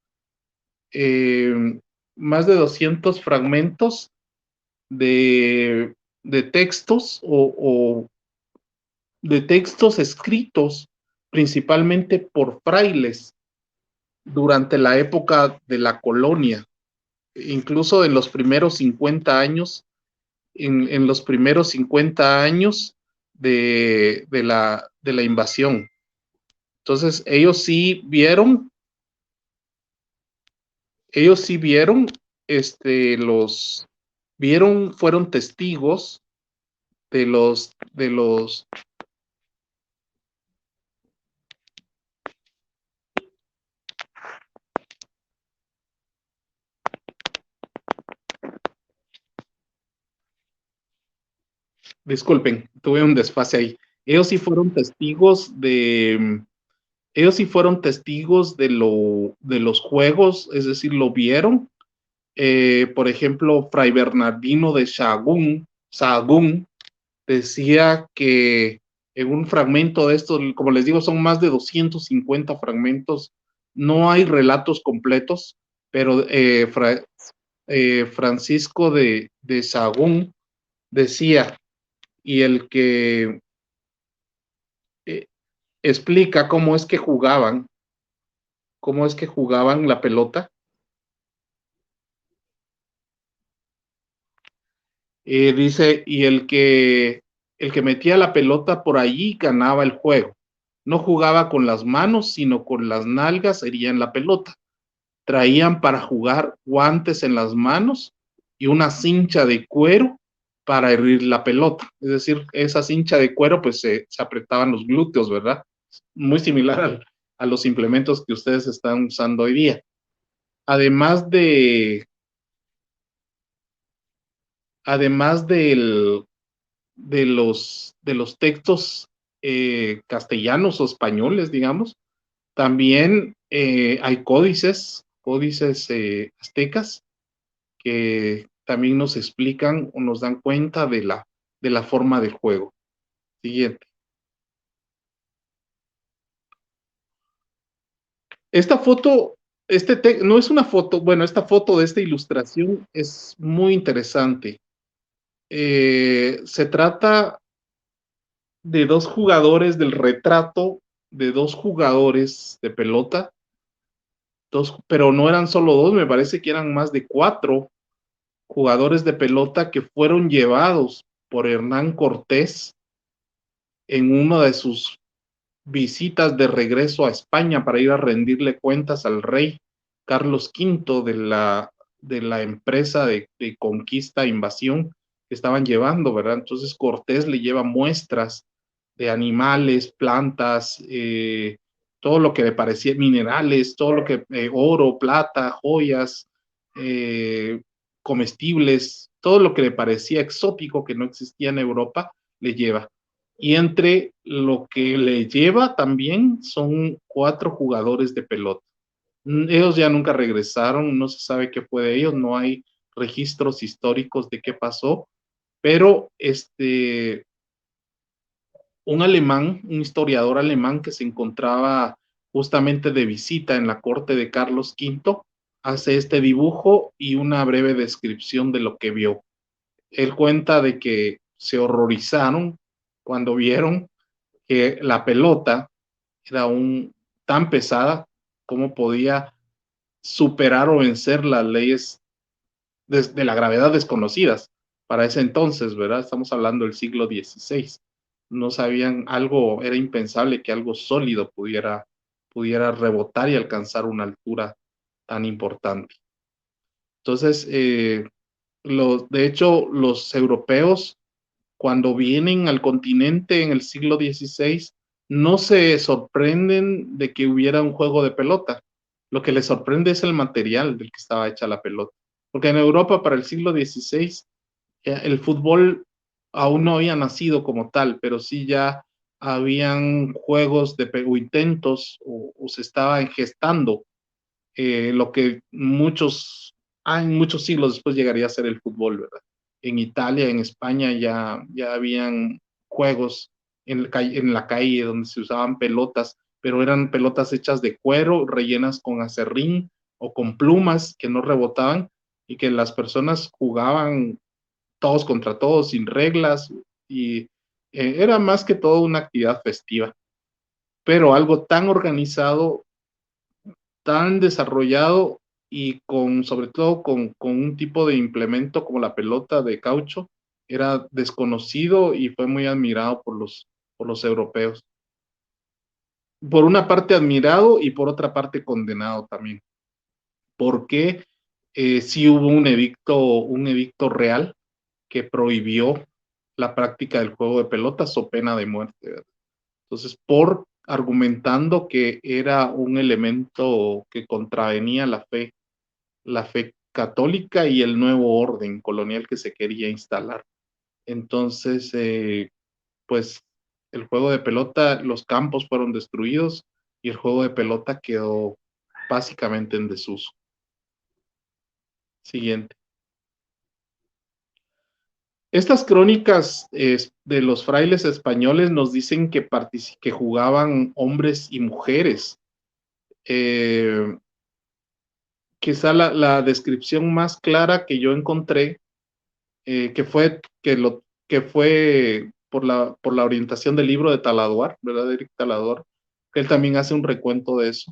más de 200 fragmentos de textos o de textos escritos principalmente por frailes durante la época de la colonia, incluso en los primeros 50 años, en los primeros 50 años de la invasión. Entonces, ellos sí vieron, fueron testigos de los disculpen, tuve un desfase ahí. Ellos sí fueron testigos de los juegos, es decir, lo vieron. Por ejemplo, Fray Bernardino de Sahagún decía que en un fragmento de estos, como les digo, son más de 250 fragmentos, no hay relatos completos, pero Francisco de Sahagún decía, y el que explica cómo es que jugaban la pelota. Dice, y el que metía la pelota por allí ganaba el juego. no jugaba con las manos, sino con las nalgas, herían la pelota. Traían para jugar guantes en las manos y una cincha de cuero para herir la pelota. Es decir, esa cincha de cuero, pues se apretaban los glúteos, ¿verdad? Muy similar a los implementos que ustedes están usando hoy día. Además de los textos castellanos o españoles, digamos, también hay códices aztecas que también nos explican o nos dan cuenta de la forma del juego. Siguiente. Esta foto, no es una foto, bueno, esta foto de esta ilustración es muy interesante. Se trata de dos jugadores, del retrato de dos jugadores de pelota, pero no eran solo dos, me parece que eran más de 4 jugadores de pelota que fueron llevados por Hernán Cortés en una de sus visitas de regreso a España para ir a rendirle cuentas al rey Carlos V de la empresa de conquista e invasión que estaban llevando, ¿verdad? Entonces Cortés le lleva muestras de animales, plantas, todo lo que le parecía, minerales, todo lo que, oro, plata, joyas, comestibles, todo lo que le parecía exótico que no existía en Europa, le lleva. Y entre lo que le lleva también son 4 jugadores de pelota. Ellos ya nunca regresaron, no se sabe qué fue de ellos, no hay registros históricos de qué pasó, pero un alemán, un historiador alemán que se encontraba justamente de visita en la corte de Carlos V, hace este dibujo y una breve descripción de lo que vio. Él cuenta de que se horrorizaron cuando vieron que la pelota era tan pesada como podía superar o vencer las leyes de la gravedad desconocidas para ese entonces, ¿verdad? Estamos hablando del siglo XVI. No sabían algo, era impensable que algo sólido pudiera rebotar y alcanzar una altura tan importante. Entonces, de hecho, los europeos, cuando vienen al continente en el siglo XVI, no se sorprenden de que hubiera un juego de pelota. Lo que les sorprende es el material del que estaba hecha la pelota. Porque en Europa, para el siglo XVI, el fútbol aún no había nacido como tal, pero sí ya habían juegos o intentos o se estaba gestando lo que muchos siglos después llegaría a ser el fútbol, ¿verdad? En Italia, en España ya habían juegos en la calle donde se usaban pelotas, pero eran pelotas hechas de cuero, rellenas con acerrín o con plumas que no rebotaban y que las personas jugaban todos contra todos sin reglas y era más que todo una actividad festiva, pero algo tan organizado, tan desarrollado y sobre todo con un tipo de implemento como la pelota de caucho, era desconocido y fue muy admirado por los europeos. Por una parte admirado y por otra parte condenado también, porque sí hubo un edicto real que prohibió la práctica del juego de pelotas o pena de muerte, ¿verdad? Entonces, argumentando que era un elemento que contravenía la fe católica y el nuevo orden colonial que se quería instalar. Entonces, pues el juego de pelota, los campos fueron destruidos y el juego de pelota quedó básicamente en desuso. Siguiente. Estas crónicas de los frailes españoles nos dicen que jugaban hombres y mujeres. Quizá la descripción más clara que yo encontré, que fue por la orientación del libro de Taladuar, ¿verdad? De Eric Taladuar, que él también hace un recuento de eso,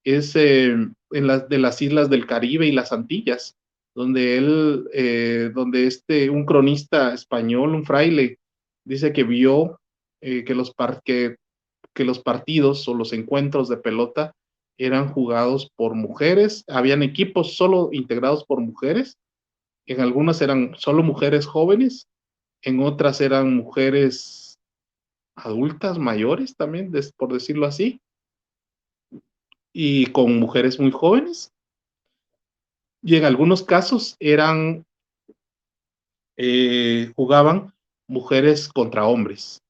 es de las islas del Caribe y las Antillas, donde un cronista español, un fraile, dice que vio que que los partidos o los encuentros de pelota eran jugados por mujeres, habían equipos solo integrados por mujeres, en algunas eran solo mujeres jóvenes, en otras eran mujeres adultas, mayores también, por decirlo así, y con mujeres muy jóvenes, y en algunos casos jugaban mujeres contra hombres.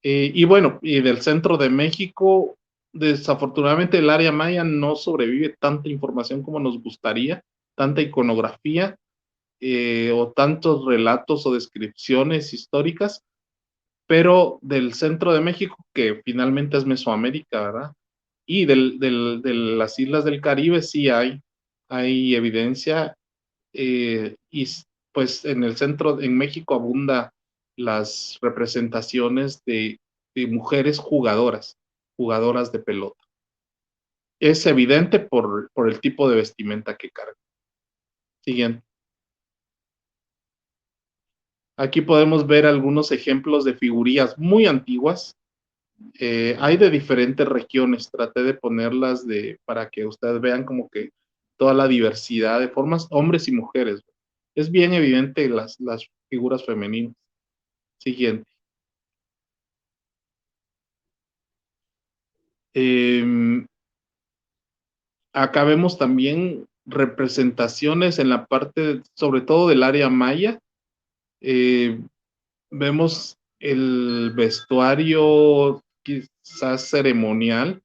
Y bueno, y del centro de México, desafortunadamente el área maya no sobrevive tanta información como nos gustaría, tanta iconografía o tantos relatos o descripciones históricas, pero del centro de México, que finalmente es Mesoamérica, ¿verdad? Y de las islas del Caribe sí hay evidencia, y pues en el centro, en México abunda las representaciones de mujeres jugadoras de pelota. Es evidente por el tipo de vestimenta que cargan. Siguiente. Aquí podemos ver algunos ejemplos de figurillas muy antiguas. Hay de diferentes regiones, traté de ponerlas para que ustedes vean como que toda la diversidad de formas, hombres y mujeres. Es bien evidente las figuras femeninas. Siguiente. Acá vemos también representaciones en la parte, sobre todo del área maya. Vemos el vestuario quizás ceremonial,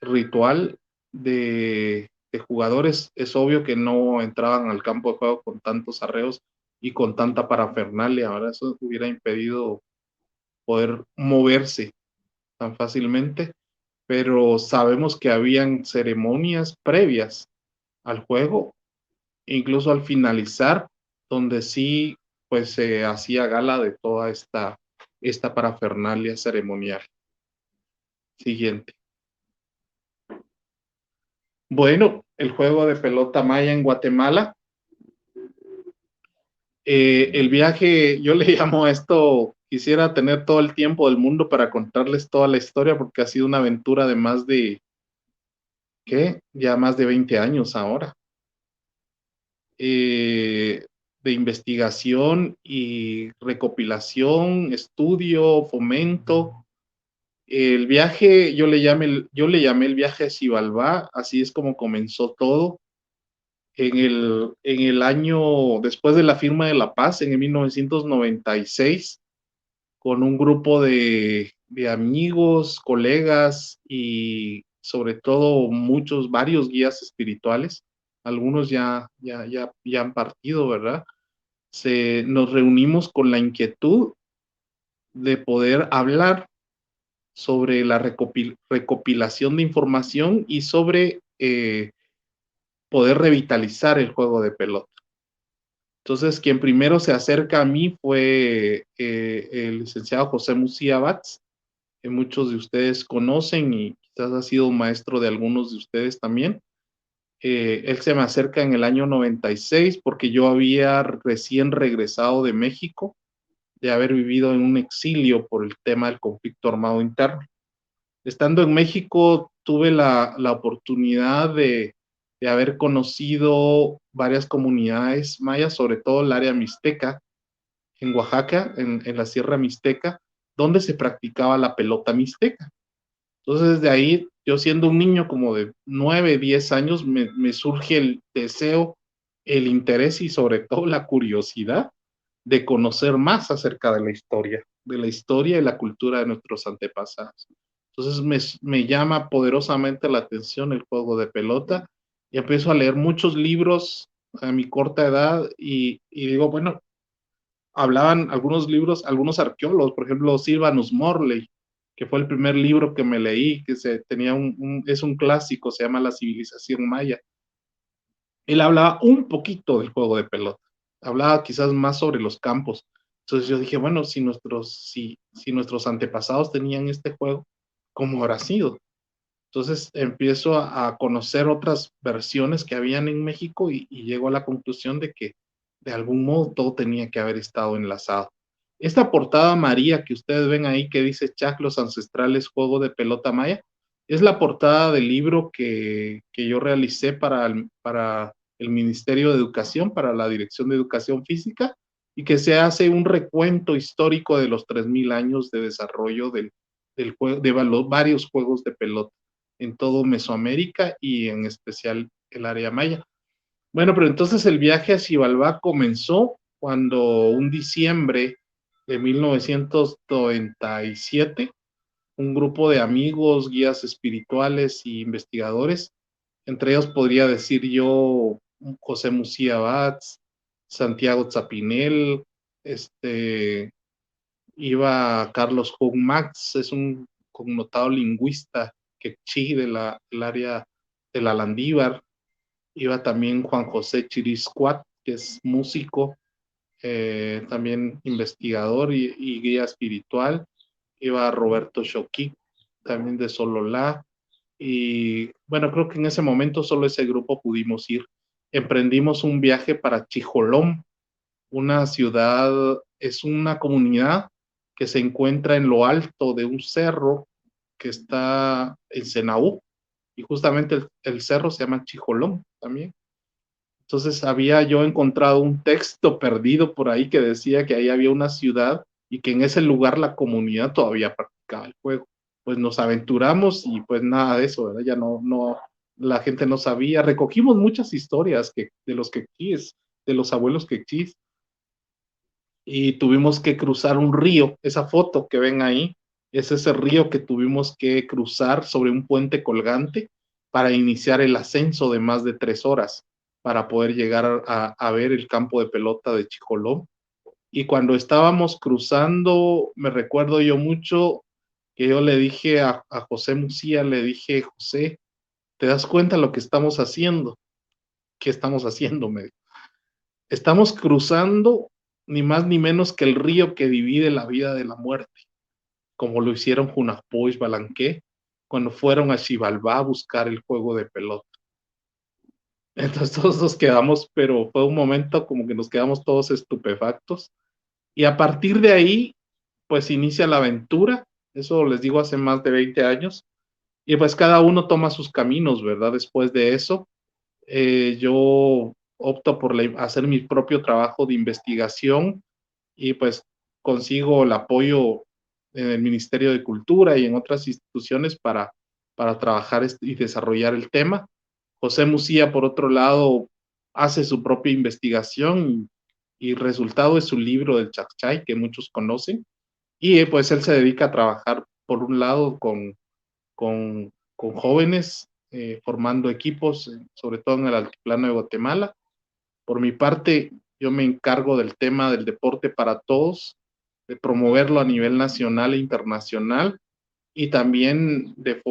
ritual de jugadores. Es obvio que no entraban al campo de juego con tantos arreos y con tanta parafernalia. Ahora eso hubiera impedido poder moverse tan fácilmente, pero sabemos que habían ceremonias previas al juego, incluso al finalizar, donde sí pues se hacía gala de toda esta parafernalia ceremonial. Siguiente. Bueno, el juego de pelota maya en Guatemala. El viaje, yo le llamo a esto, quisiera tener todo el tiempo del mundo para contarles toda la historia, porque ha sido una aventura de más de, ¿qué? Ya más de 20 años ahora. De investigación y recopilación, estudio, fomento. El viaje, yo le llamé el viaje a Xibalbá, así es como comenzó todo. En el año, después de la firma de la paz, en el 1996, con un grupo de amigos, colegas y sobre todo varios guías espirituales, algunos ya han partido, ¿verdad? Nos reunimos con la inquietud de poder hablar sobre la recopilación de información y sobre poder revitalizar el juego de pelota. Entonces, quien primero se acerca a mí fue el licenciado José Musía Bats, que muchos de ustedes conocen y quizás ha sido un maestro de algunos de ustedes también. Él se me acerca en el año 96 porque yo había recién regresado de México, de haber vivido en un exilio por el tema del conflicto armado interno. Estando en México, tuve la oportunidad de haber conocido varias comunidades mayas, sobre todo el área mixteca, en Oaxaca, en la Sierra Mixteca, donde se practicaba la pelota mixteca. Entonces, de ahí, yo siendo un niño como de 9, 10 años, me surge el deseo, el interés y sobre todo la curiosidad de conocer más acerca de la historia y la cultura de nuestros antepasados. Entonces me llama poderosamente la atención el juego de pelota y empiezo a leer muchos libros a mi corta edad y digo, bueno, hablaban algunos libros, algunos arqueólogos, por ejemplo, Sylvanus Morley, que fue el primer libro que me leí, que es un clásico, se llama La civilización maya. Él hablaba un poquito del juego de pelota, hablaba quizás más sobre los campos. Entonces yo dije, bueno, si nuestros antepasados tenían este juego, ¿cómo habrá sido? Entonces empiezo a conocer otras versiones que habían en México y llego a la conclusión de que de algún modo todo tenía que haber estado enlazado. Esta portada amarilla que ustedes ven ahí que dice Chac, los ancestrales, juego de pelota maya, es la portada del libro que yo realicé para el Ministerio de Educación, para la Dirección de Educación Física, y que se hace un recuento histórico de los 3000 años de desarrollo varios juegos de pelota en todo Mesoamérica y en especial el área maya. Bueno, pero entonces el viaje a Xibalbá comenzó cuando un diciembre de 1997, un grupo de amigos, guías espirituales e investigadores, entre ellos podría decir yo José Mucía Bats, Santiago Zapinel, iba Carlos Hung Max, es un connotado lingüista quechí del área de la Landívar, iba también Juan José Chiriscuat, que es músico, también investigador y guía espiritual, iba Roberto Choquí, también de Sololá, y bueno, creo que en ese momento solo ese grupo pudimos ir. Emprendimos un viaje para Chijolom, una ciudad, es una comunidad que se encuentra en lo alto de un cerro que está en Senaú, y justamente el cerro se llama Chijolom también. Entonces había yo encontrado un texto perdido por ahí que decía que ahí había una ciudad y que en ese lugar la comunidad todavía practicaba el juego. Pues nos aventuramos y pues nada de eso, ¿verdad? Ya no, la gente no sabía. Recogimos muchas historias de los quechíes, de los abuelos quechíes, y tuvimos que cruzar un río. Esa foto que ven ahí es ese río que tuvimos que cruzar sobre un puente colgante para iniciar el ascenso de más de 3 horas para poder llegar a ver el campo de pelota de Chijoló. Y cuando estábamos cruzando, me recuerdo yo mucho que yo le dije a José Mucía, le dije, José, ¿te das cuenta lo que estamos haciendo? ¿Qué estamos haciendo? Me dijo. Estamos cruzando ni más ni menos que el río que divide la vida de la muerte, como lo hicieron Junapo y Balanqué cuando fueron a Xibalbá a buscar el juego de pelota. Entonces todos nos quedamos, pero fue un momento como que nos quedamos todos estupefactos. Y a partir de ahí, pues inicia la aventura. Eso les digo hace más de 20 años. Y pues cada uno toma sus caminos, ¿verdad? Después de eso, yo opto por hacer mi propio trabajo de investigación y pues consigo el apoyo en el Ministerio de Cultura y en otras instituciones para trabajar y desarrollar el tema. José Mucía, por otro lado, hace su propia investigación y resultado es su libro del Chachay, que muchos conocen, y pues él se dedica a trabajar, por un lado, con jóvenes, formando equipos, sobre todo en el altiplano de Guatemala. Por mi parte, yo me encargo del tema del deporte para todos, de promoverlo a nivel nacional e internacional y también de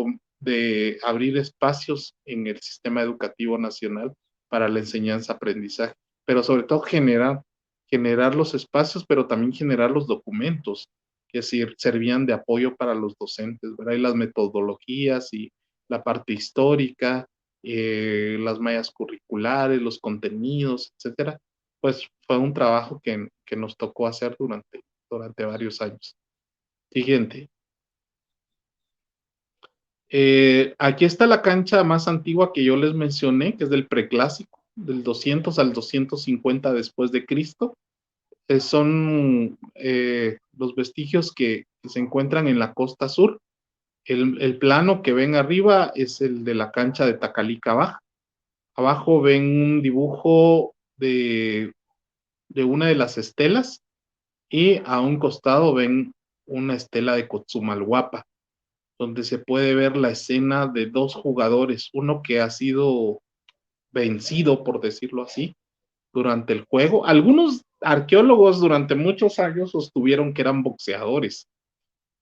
abrir espacios en el sistema educativo nacional para la enseñanza-aprendizaje, pero sobre todo generar los espacios, pero también generar los documentos que servían de apoyo para los docentes, ¿verdad? Y las metodologías y la parte histórica, las mallas curriculares, los contenidos, etcétera. Pues fue un trabajo que nos tocó hacer durante varios años. Siguiente. Aquí está la cancha más antigua que yo les mencioné, que es del preclásico, del 200 al 250 después de Cristo. Son los vestigios que se encuentran en la costa sur. El plano que ven arriba es el de la cancha de Tacalica Baja. Abajo ven un dibujo de una de las estelas y a un costado ven una estela de Cotzumalguapa, donde se puede ver la escena de 2 jugadores, uno que ha sido vencido, por decirlo así, durante el juego. Algunos arqueólogos durante muchos años sostuvieron que eran boxeadores,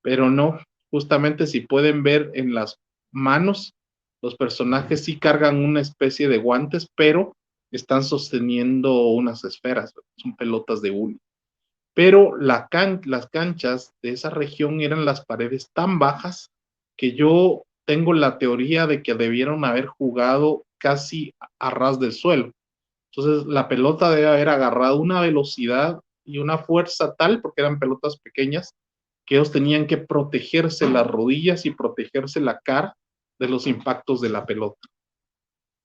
pero no, justamente si pueden ver en las manos, los personajes sí cargan una especie de guantes, pero están sosteniendo unas esferas, son pelotas de hule. Pero las canchas de esa región eran las paredes tan bajas que yo tengo la teoría de que debieron haber jugado casi a ras del suelo. Entonces la pelota debe haber agarrado una velocidad y una fuerza tal, porque eran pelotas pequeñas, que ellos tenían que protegerse las rodillas y protegerse la cara de los impactos de la pelota.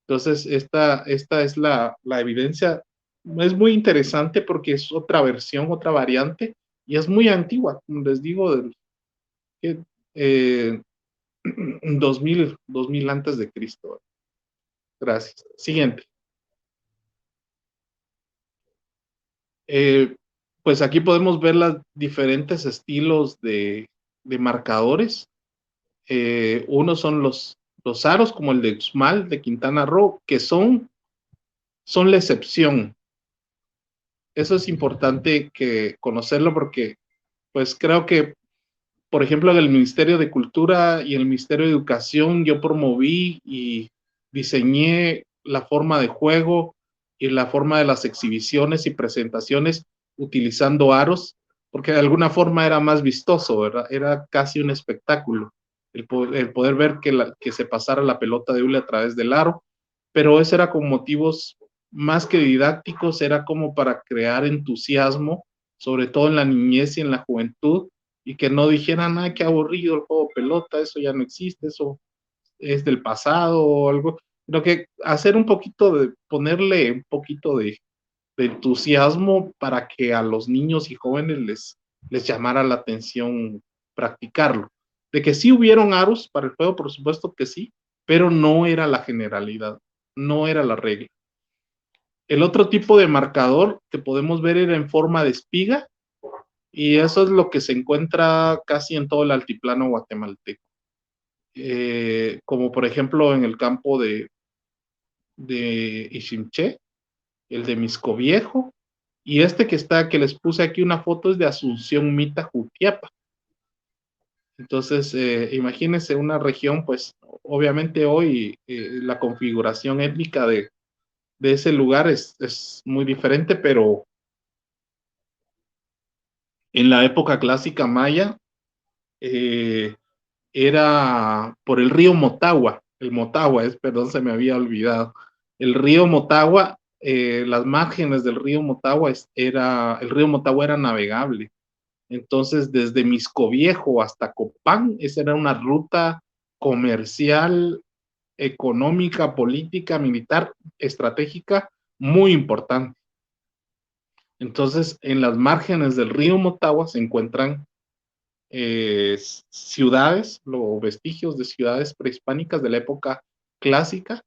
Entonces, esta es la evidencia. Es muy interesante porque es otra versión, otra variante, y es muy antigua, como les digo, del 2000 antes de Cristo. Gracias. Siguiente. Pues aquí podemos ver los diferentes estilos de marcadores. Unos son los aros, como el de Uxmal, de Quintana Roo, que son la excepción. Eso es importante que conocerlo porque, pues creo que, por ejemplo, en el Ministerio de Cultura y el Ministerio de Educación, yo promoví y diseñé la forma de juego y la forma de las exhibiciones y presentaciones utilizando aros, porque de alguna forma era más vistoso, ¿verdad? Era casi un espectáculo el poder ver que se pasara la pelota de hule a través del aro, pero eso era con motivos más que didácticos, era como para crear entusiasmo, sobre todo en la niñez y en la juventud, y que no dijeran, ay, qué aburrido el juego de pelota, eso ya no existe, eso es del pasado o algo, sino que hacer un poquito ponerle un poquito de entusiasmo para que a los niños y jóvenes les llamara la atención practicarlo. De que sí hubieron aros para el juego, por supuesto que sí, pero no era la generalidad, no era la regla. El otro tipo de marcador que podemos ver era en forma de espiga, y eso es lo que se encuentra casi en todo el altiplano guatemalteco. Como por ejemplo en el campo de Iximché, el de Misco Viejo, y este que les puse aquí una foto es de Asunción Mita, Jutiapa. Entonces, imagínense una región, pues obviamente hoy la configuración étnica de ese lugar es muy diferente, pero en la época clásica maya era por el río Motagua. El Motagua perdón, se me había olvidado. El río Motagua, las márgenes del río Motagua el río Motagua era navegable. Entonces, desde Misco Viejo hasta Copán, esa era una ruta comercial, económica, política, militar, estratégica, muy importante. Entonces, en las márgenes del río Motagua se encuentran ciudades, o vestigios de ciudades prehispánicas de la época clásica,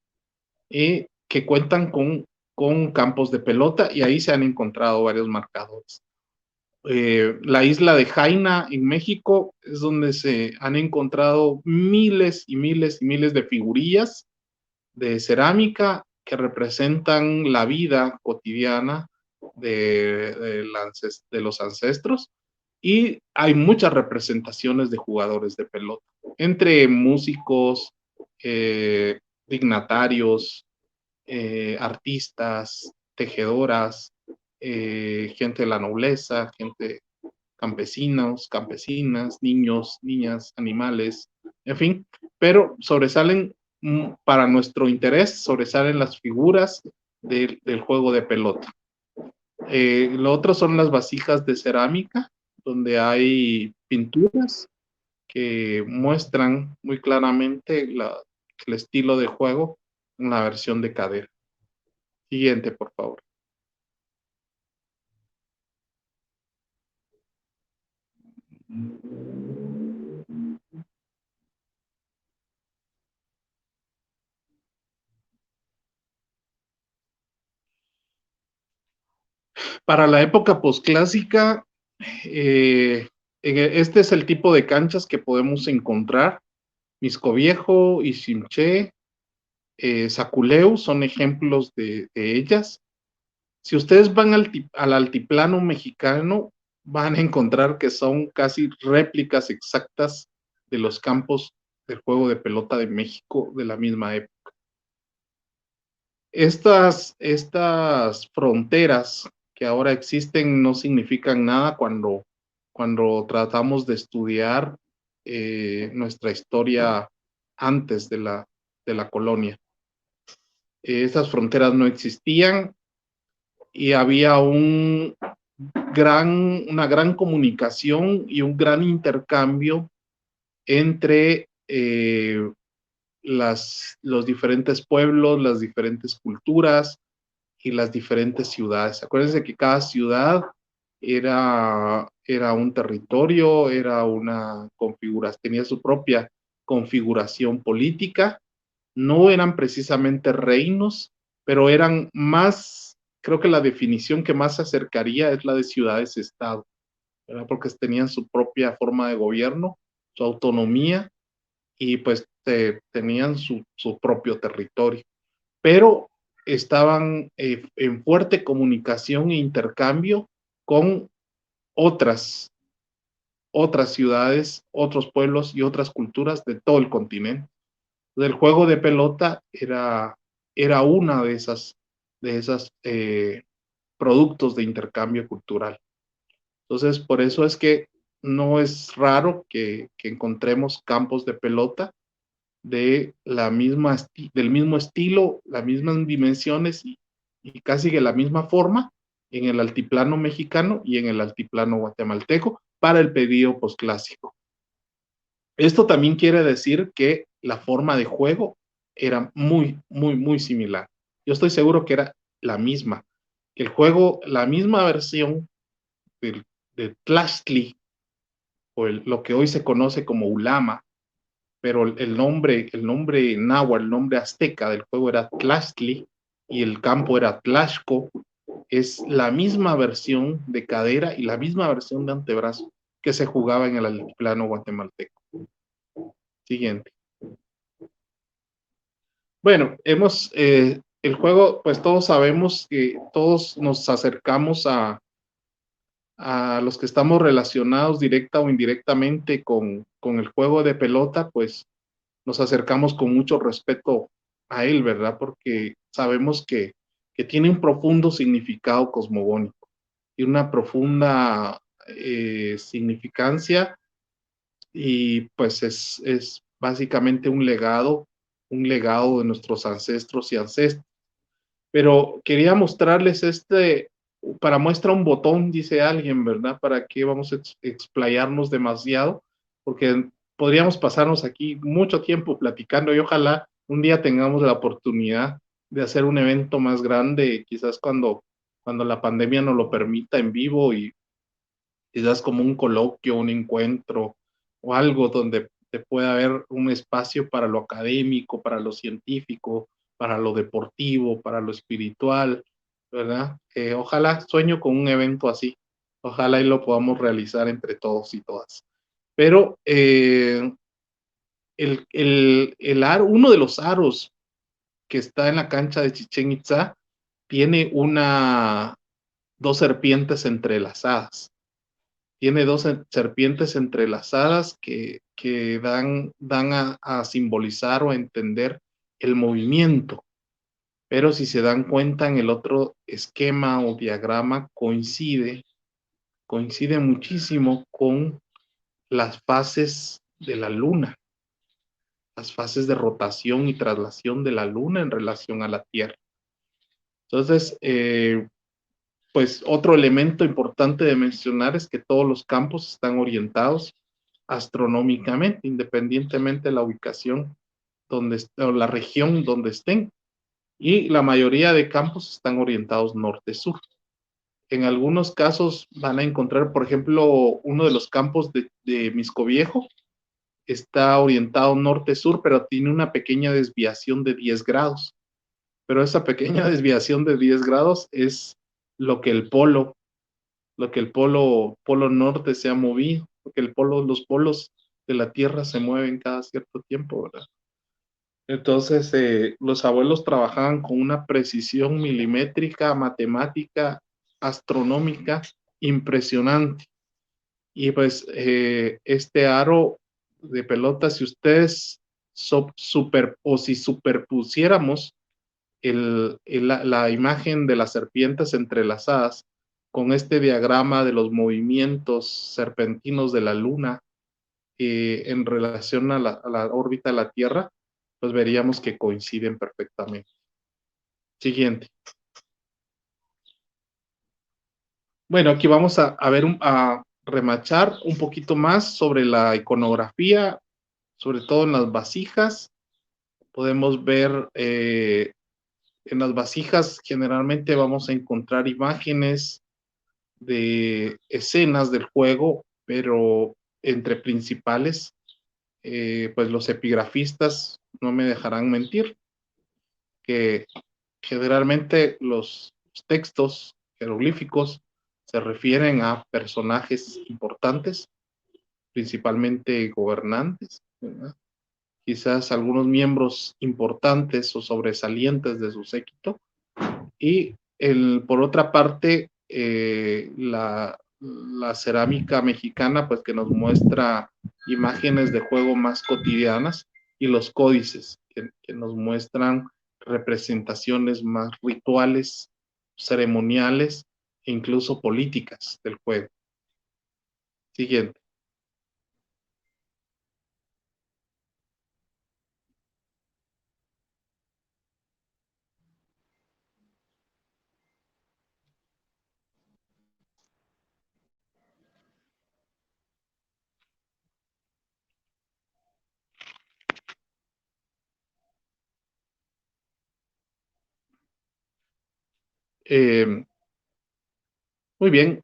que cuentan con campos de pelota, y ahí se han encontrado varios marcadores. La isla de Jaina en México es donde se han encontrado miles y miles y miles de figurillas de cerámica que representan la vida cotidiana de los ancestros, y hay muchas representaciones de jugadores de pelota, entre músicos, dignatarios, artistas, tejedoras, gente de la nobleza, gente campesinos, campesinas, niños, niñas, animales, en fin, pero sobresalen, para nuestro interés, sobresalen las figuras del juego de pelota. Lo otro son las vasijas de cerámica, donde hay pinturas que muestran muy claramente el estilo de juego en la versión de cadera. Siguiente, por favor. Para la época posclásica, este es el tipo de canchas que podemos encontrar. Misco Viejo, Iximché, Saculeu son ejemplos de ellas. Si ustedes van al altiplano mexicano, van a encontrar que son casi réplicas exactas de los campos del juego de pelota de México de la misma época. Estas fronteras que ahora existen no significan nada cuando tratamos de estudiar nuestra historia antes de la colonia. Estas fronteras no existían, y había un una gran comunicación y un gran intercambio entre los diferentes pueblos, las diferentes culturas y las diferentes ciudades. Acuérdense que cada ciudad era un territorio, era una configuración, tenía su propia configuración política, no eran precisamente reinos, pero eran más, creo que la definición que más se acercaría es la de ciudades-estado, ¿verdad? Porque tenían su propia forma de gobierno, su autonomía y pues tenían su propio territorio, pero estaban en fuerte comunicación e intercambio con otras, otras ciudades, otros pueblos y otras culturas de todo el continente. El juego de pelota era una de esas productos de intercambio cultural. Entonces, por eso es que no es raro que encontremos campos de pelota de del mismo estilo, las mismas dimensiones y casi de la misma forma en el altiplano mexicano y en el altiplano guatemalteco para el periodo posclásico. Esto también quiere decir que la forma de juego era muy similar. Yo estoy seguro que era la misma. El juego, la misma versión de Tlachtli, o lo que hoy se conoce como Ulama, pero el nombre náhuatl, el nombre azteca del juego era Tlachtli y el campo era Tlaxco, es la misma versión de cadera y la misma versión de antebrazo que se jugaba en el altiplano guatemalteco. Siguiente. Bueno, el juego, pues todos sabemos que todos nos acercamos a los que estamos relacionados directa o indirectamente con el juego de pelota, pues nos acercamos con mucho respeto a él, ¿verdad? Porque sabemos que tiene un profundo significado cosmogónico y una profunda significancia y pues es básicamente un legado de nuestros ancestros y ancestros. Pero quería mostrarles para muestra un botón, dice alguien, ¿verdad? ¿Para qué vamos a explayarnos demasiado? Porque podríamos pasarnos aquí mucho tiempo platicando y ojalá un día tengamos la oportunidad de hacer un evento más grande, quizás cuando la pandemia nos lo permita en vivo y quizás como un coloquio, un encuentro o algo donde pueda haber un espacio para lo académico, para lo científico, para lo deportivo, para lo espiritual, ¿verdad? Ojalá sueño con un evento así, ojalá y lo podamos realizar entre todos y todas. Pero uno de los aros que está en la cancha de Chichén Itzá tiene dos serpientes entrelazadas. Tiene dos serpientes entrelazadas que dan a simbolizar o a entender el movimiento. Pero si se dan cuenta en el otro esquema o diagrama coincide muchísimo con las fases de la luna, las fases de rotación y traslación de la luna en relación a la Tierra. Entonces, pues otro elemento importante de mencionar es que todos los campos están orientados astronómicamente, independientemente de la ubicación o la región donde estén. Y la mayoría de campos están orientados norte-sur. En algunos casos van a encontrar, por ejemplo, uno de los campos de Misco Viejo está orientado norte-sur, pero tiene una pequeña desviación de 10 grados. Pero esa pequeña desviación de 10 grados es lo que el polo norte se ha movido, porque los polos de la Tierra se mueven cada cierto tiempo, ¿verdad? Entonces, los abuelos trabajaban con una precisión milimétrica, matemática, astronómica, impresionante. Y pues este aro de pelota, si ustedes si superpusiéramos la imagen de las serpientes entrelazadas con este diagrama de los movimientos serpentinos de la Luna en relación a la órbita de la Tierra, pues veríamos que coinciden perfectamente. Siguiente. Bueno, aquí vamos a ver, a remachar un poquito más sobre la iconografía, sobre todo en las vasijas. Podemos ver en las vasijas generalmente vamos a encontrar imágenes de escenas del juego, pero entre principales, pues los epigrafistas no me dejarán mentir, que generalmente los textos jeroglíficos se refieren a personajes importantes, principalmente gobernantes, ¿verdad? Quizás algunos miembros importantes o sobresalientes de su séquito, y por otra parte, la cerámica mexicana, pues que nos muestra imágenes de juego más cotidianas, y los códices, que nos muestran representaciones más rituales, ceremoniales e incluso políticas del juego. Siguiente. Muy bien,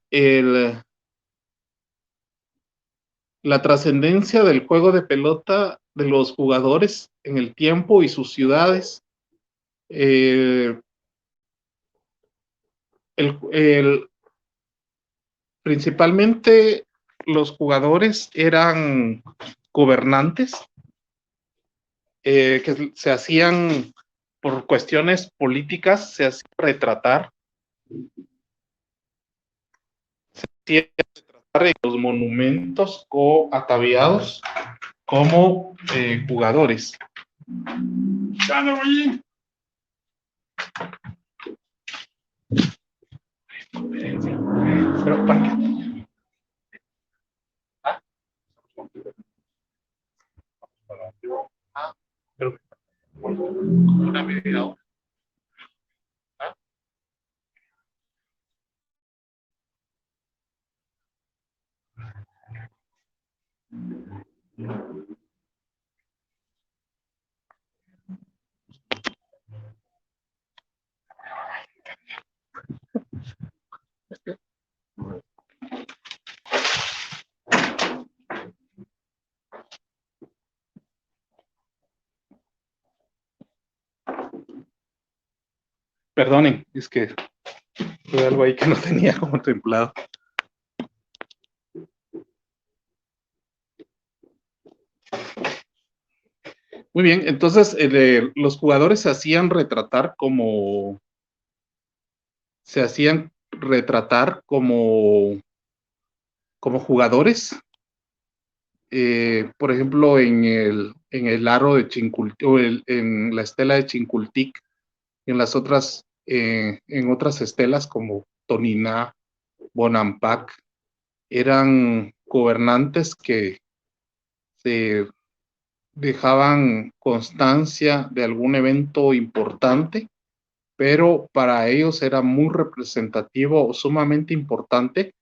la trascendencia del juego de pelota de los jugadores en el tiempo y sus ciudades. Principalmente los jugadores eran gobernantes, que se hacían por cuestiones políticas, se hacían retratar, en los monumentos o ataviados como jugadores. Pero, ¿para qué? Ah, pero una media hora. Perdonen, es que fue algo ahí que no tenía contemplado. Muy bien, entonces los jugadores se hacían retratar como jugadores. Por ejemplo, en el aro de Chincultic, o en la estela de Chincultic, en en otras estelas como Toniná, Bonampak, eran gobernantes que se dejaban constancia de algún evento importante, pero para ellos era muy representativo o sumamente importante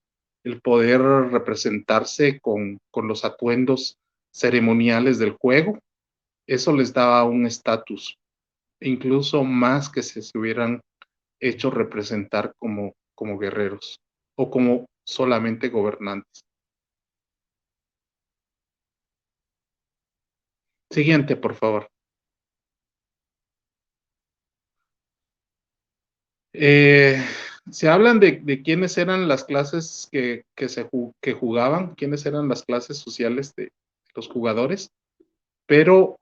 el poder representarse con los atuendos ceremoniales del juego. Eso les daba un estatus, incluso más que si se hubieran hecho representar como guerreros o como solamente gobernantes. Siguiente, por favor. Se hablan de quiénes eran las clases que jugaban, quiénes eran las clases sociales de los jugadores, pero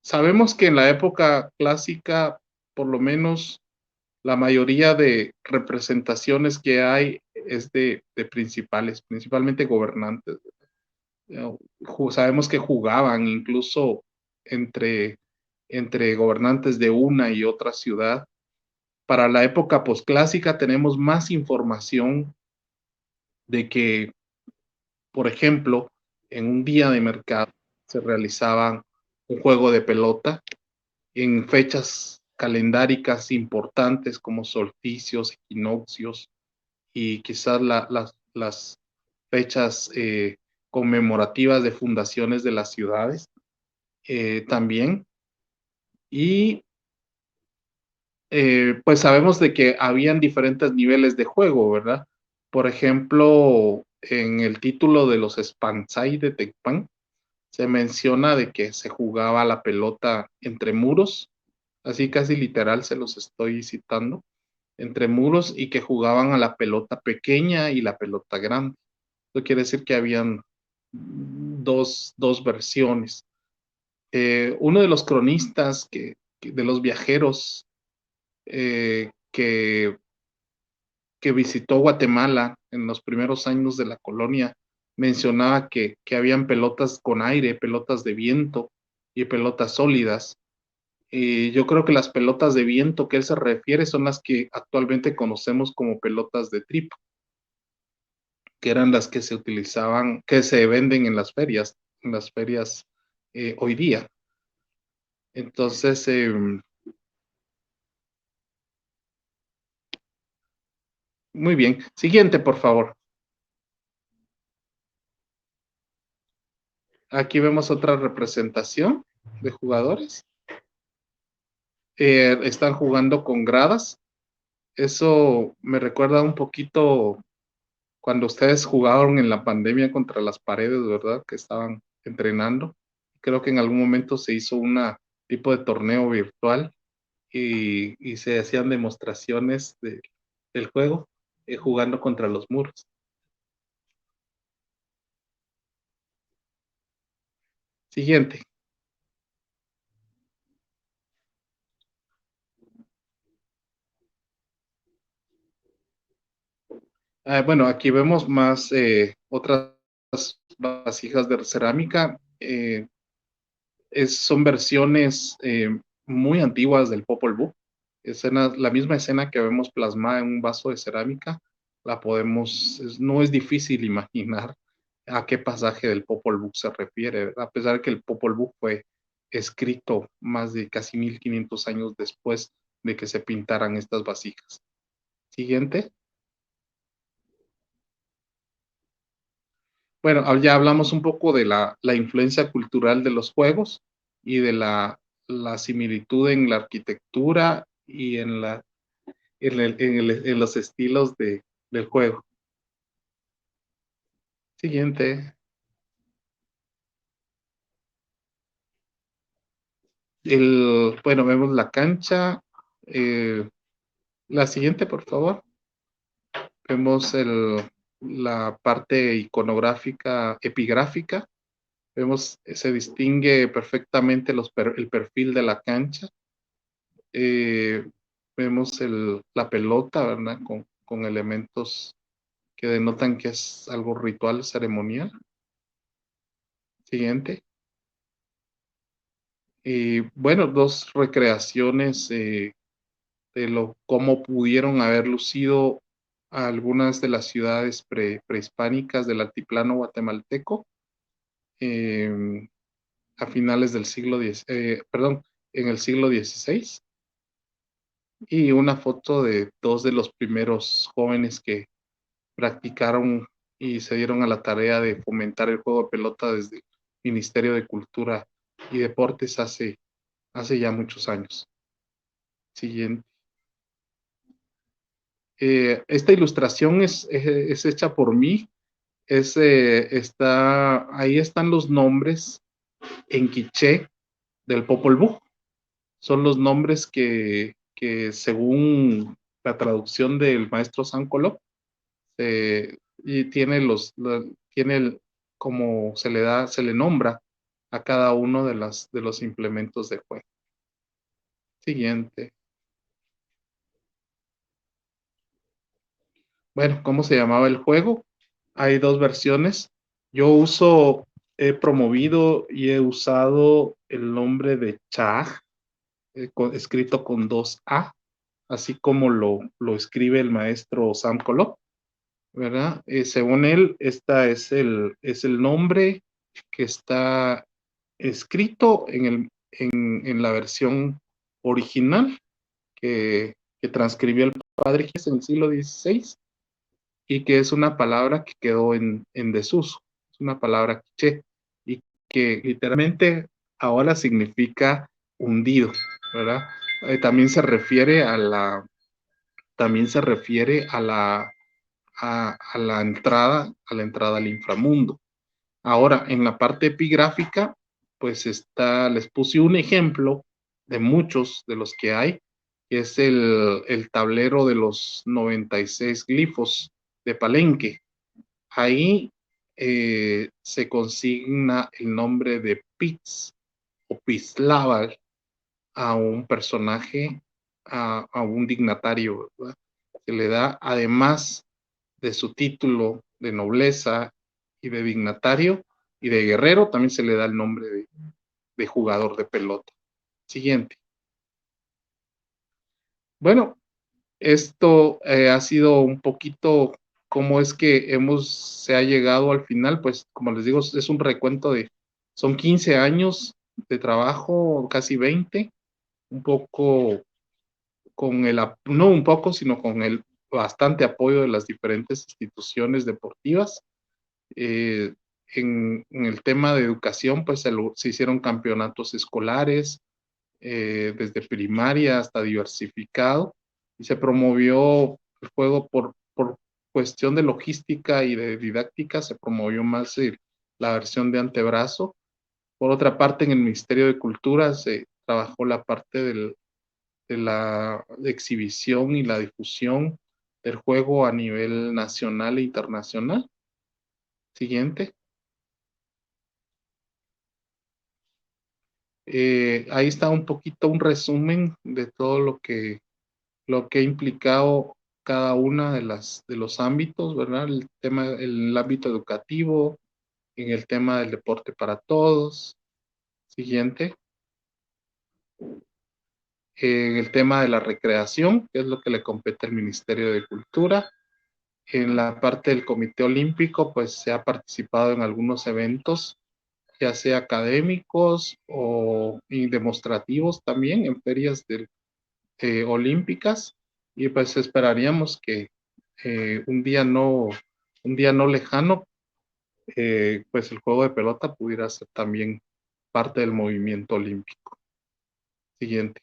sabemos que en la época clásica, por lo menos la mayoría de representaciones que hay es de principalmente gobernantes. Sabemos que jugaban incluso entre, entre gobernantes de una y otra ciudad. Para la época posclásica tenemos más información de que, por ejemplo, en un día de mercado se realizaba un juego de pelota en fechas calendáricas importantes como solsticios, equinoccios y quizás las fechas conmemorativas de fundaciones de las ciudades también. Y pues sabemos de que habían diferentes niveles de juego, ¿verdad? Por ejemplo, en el título de los Spansai de Tecpan se menciona de que se jugaba la pelota entre muros, así casi literal se los estoy citando, entre muros y que jugaban a la pelota pequeña y la pelota grande. Eso quiere decir que habían dos versiones. Uno de los cronistas de los viajeros que visitó Guatemala en los primeros años de la colonia mencionaba que habían pelotas con aire, pelotas de viento y pelotas sólidas. Yo creo que las pelotas de viento que él se refiere son las que actualmente conocemos como pelotas de tripa, que eran las que se utilizaban, que se venden en las ferias hoy día. Entonces, muy bien. Siguiente, por favor. Aquí vemos otra representación de jugadores. Están jugando con gradas. Eso me recuerda un poquito cuando ustedes jugaron en la pandemia contra las paredes, ¿verdad? Que estaban entrenando. Creo que en algún momento se hizo una tipo de torneo virtual y se hacían demostraciones del juego jugando contra los muros. Siguiente. Bueno, aquí vemos más otras vasijas de cerámica. Son versiones muy antiguas del Popol Vuh. La misma escena que vemos plasmada en un vaso de cerámica, no es difícil imaginar a qué pasaje del Popol Vuh se refiere, a pesar de que el Popol Vuh fue escrito más de casi 1500 años después de que se pintaran estas vasijas. Siguiente. Bueno, ya hablamos un poco de la influencia cultural de los juegos y de la similitud en la arquitectura y en los estilos del juego. Siguiente. Bueno, vemos la cancha. La siguiente, por favor. Vemos la parte iconográfica, epigráfica. Se distingue perfectamente el perfil de la cancha. Vemos la pelota, ¿verdad? Con elementos que denotan que es algo ritual, ceremonial. Siguiente. Y bueno, dos recreaciones de cómo pudieron haber lucido algunas de las ciudades prehispánicas del altiplano guatemalteco a finales del siglo X, en el siglo XVI. Y una foto de dos de los primeros jóvenes que practicaron y se dieron a la tarea de fomentar el juego de pelota desde el Ministerio de Cultura y Deportes hace ya muchos años. Siguiente. Esta ilustración es hecha por mí. Ahí están los nombres en quiché del Popol Vuh. Son los nombres que según la traducción del maestro Sankolov, y tiene como se le nombra a cada uno de los implementos de juego. Siguiente. Bueno, ¿cómo se llamaba el juego? Hay dos versiones. He promovido y he usado el nombre de Chag, escrito con 2A, así como lo escribe el maestro Sam Kolov, ¿verdad? Según él, esta es el nombre que está escrito en la versión original que transcribió el padre Gies en el siglo XVI y que es una palabra que quedó en desuso. Es una palabra quiché y que literalmente ahora significa hundido, ¿verdad? También se refiere a la entrada al inframundo. Ahora, en la parte epigráfica, pues les puse un ejemplo de muchos de los que hay, que es el tablero de los 96 glifos de Palenque. Ahí se consigna el nombre de Pitz o Pizlábal a un personaje, a un dignatario, ¿verdad? Se le da, además de su título de nobleza y de dignatario y de guerrero, también se le da el nombre de jugador de pelota. Siguiente. Bueno, esto ha sido un poquito cómo es que se ha llegado al final, pues como les digo, es un recuento son 15 años de trabajo, casi 20, un poco no un poco, sino con el bastante apoyo de las diferentes instituciones deportivas. En el tema de educación, pues se hicieron campeonatos escolares, desde primaria hasta diversificado, y se promovió el juego por cuestión de logística y de didáctica, se promovió más la versión de antebrazo. Por otra parte, en el Ministerio de Cultura se trabajó la parte de la exhibición y la difusión del juego a nivel nacional e internacional. Siguiente. Ahí está un poquito un resumen de todo lo que ha implicado cada una de los ámbitos, ¿verdad? El ámbito educativo, en el tema del deporte para todos. Siguiente. En el tema de la recreación, que es lo que le compete al Ministerio de Cultura. En la parte del Comité Olímpico, pues se ha participado en algunos eventos, ya sea académicos y demostrativos también, en ferias olímpicas, y pues esperaríamos que un día no lejano, pues el juego de pelota pudiera ser también parte del movimiento olímpico. Siguiente.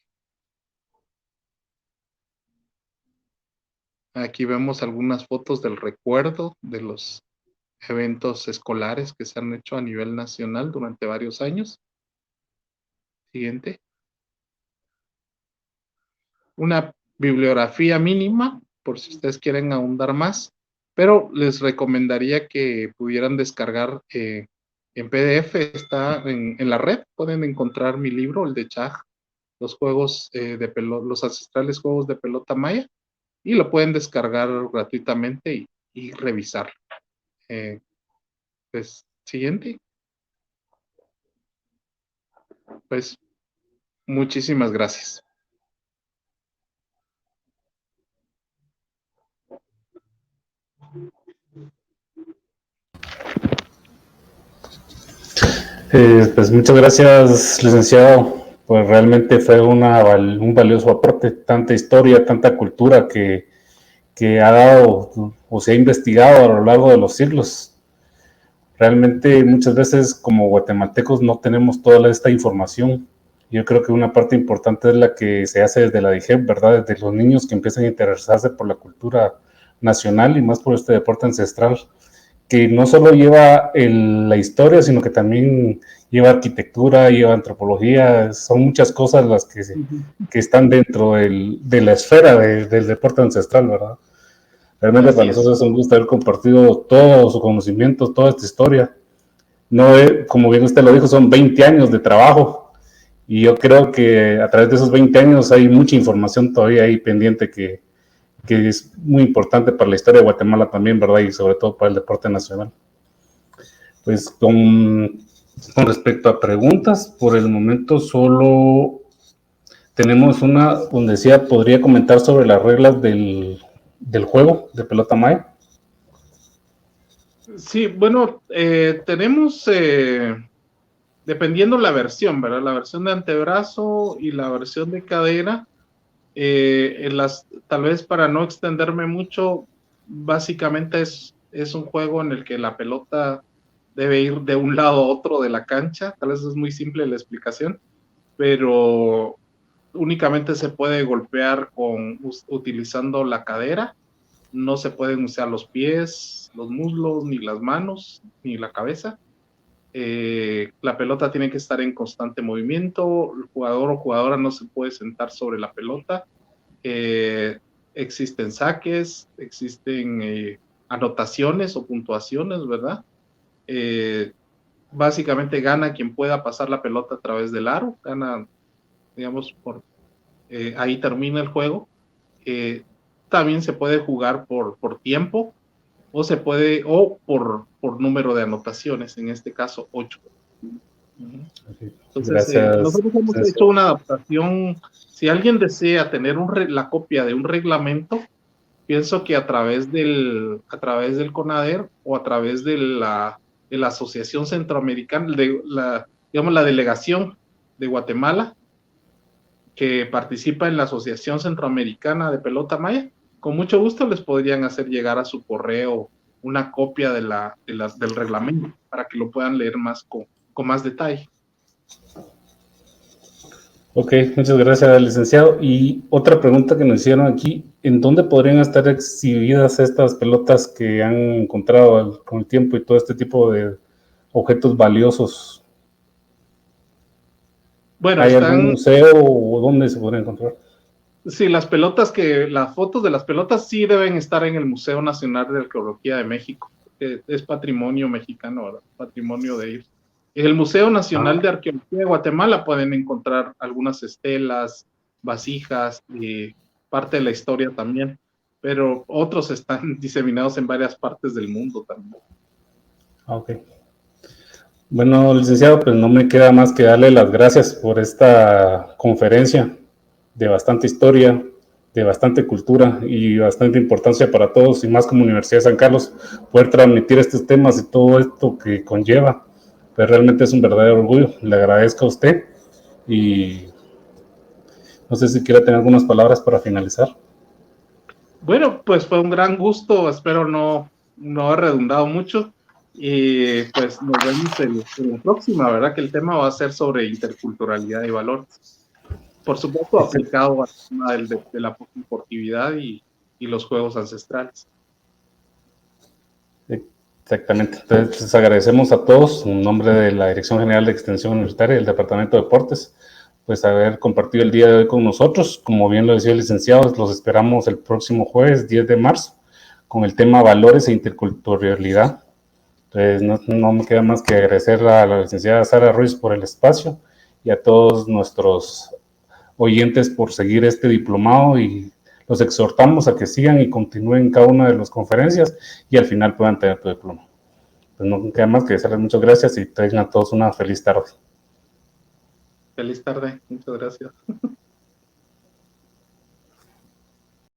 Aquí vemos algunas fotos del recuerdo de los eventos escolares que se han hecho a nivel nacional durante varios años. Siguiente. Una bibliografía mínima, por si ustedes quieren ahondar más, pero les recomendaría que pudieran descargar en PDF, está en la red, pueden encontrar mi libro, el de Chaj, los ancestrales juegos de pelota maya, y lo pueden descargar gratuitamente y revisar. Pues, siguiente. Pues, muchísimas gracias. Pues muchas gracias, licenciado. Pues realmente fue un valioso aporte, tanta historia, tanta cultura que ha dado o se ha investigado a lo largo de los siglos. Realmente muchas veces como guatemaltecos no tenemos toda esta información. Yo creo que una parte importante es la que se hace desde la DIGEP, ¿verdad? Desde los niños que empiezan a interesarse por la cultura nacional y más por este deporte ancestral, que no solo lleva la historia, sino que también lleva arquitectura, lleva antropología, son muchas cosas las que están dentro de la esfera del deporte ancestral, ¿verdad? Realmente para nosotros es un gusto haber compartido todo su conocimiento, toda esta historia. No, como bien usted lo dijo, son 20 años de trabajo y yo creo que a través de esos 20 años hay mucha información todavía ahí pendiente que es muy importante para la historia de Guatemala también, ¿verdad? Y sobre todo para el deporte nacional. Pues con respecto a preguntas, por el momento solo tenemos una donde decía, podría comentar sobre las reglas del juego de pelota maya. Sí, bueno, tenemos, dependiendo la versión, ¿verdad? La versión de antebrazo y la versión de cadera, Tal vez para no extenderme mucho, básicamente es un juego en el que la pelota debe ir de un lado a otro de la cancha. Tal vez es muy simple la explicación, pero únicamente se puede golpear utilizando la cadera. No se pueden usar los pies, los muslos, ni las manos, ni la cabeza. La pelota tiene que estar en constante movimiento. El jugador o jugadora no se puede sentar sobre la pelota. Existen saques, existen anotaciones o puntuaciones, ¿verdad? Básicamente gana quien pueda pasar la pelota a través del aro, gana, digamos, ahí termina el juego. También se puede jugar por tiempo o por número de anotaciones, en este caso 8. Entonces, Gracias. nosotros hemos hecho una adaptación. Si alguien desea tener la copia de un reglamento, pienso que a través del CONADER o a través de la Asociación Centroamericana, digamos la delegación de Guatemala, que participa en la Asociación Centroamericana de Pelota Maya, con mucho gusto les podrían hacer llegar a su correo una copia del reglamento para que lo puedan leer con más detalle. Ok, muchas gracias, licenciado. Y otra pregunta que nos hicieron aquí, ¿en dónde podrían estar exhibidas estas pelotas que han encontrado con el tiempo y todo este tipo de objetos valiosos? Bueno, ¿Hay algún museo o dónde se podrían encontrar? Sí, las fotos de las pelotas sí deben estar en el Museo Nacional de Arqueología de México. Es patrimonio mexicano, ¿verdad? Patrimonio de ellos. En el Museo Nacional de Arqueología de Guatemala pueden encontrar algunas estelas, vasijas, parte de la historia también, pero otros están diseminados en varias partes del mundo también. Ok. Bueno, licenciado, pues no me queda más que darle las gracias por esta conferencia de bastante historia, de bastante cultura y bastante importancia para todos, y más como Universidad de San Carlos, poder transmitir estos temas y todo esto que conlleva. Pues realmente es un verdadero orgullo. Le agradezco a usted y no sé si quiere tener algunas palabras para finalizar. Bueno, pues fue un gran gusto, espero no haber redundado mucho. Y pues nos vemos en la próxima, ¿verdad? Que el tema va a ser sobre interculturalidad y valores. Por supuesto, aplicado al tema de la deportividad y los juegos ancestrales. Exactamente. Entonces, les agradecemos a todos, en nombre de la Dirección General de Extensión Universitaria y el Departamento de Deportes, pues haber compartido el día de hoy con nosotros. Como bien lo decía el licenciado, los esperamos el próximo jueves, 10 de marzo, con el tema Valores e Interculturalidad. Entonces, no me queda más que agradecer a la licenciada Sara Ruiz por el espacio y a todos nuestros oyentes por seguir este diplomado, y los exhortamos a que sigan y continúen cada una de las conferencias y al final puedan tener tu diploma. Pues no queda más que decirles muchas gracias y tengan a todos una feliz tarde. Feliz tarde, muchas gracias.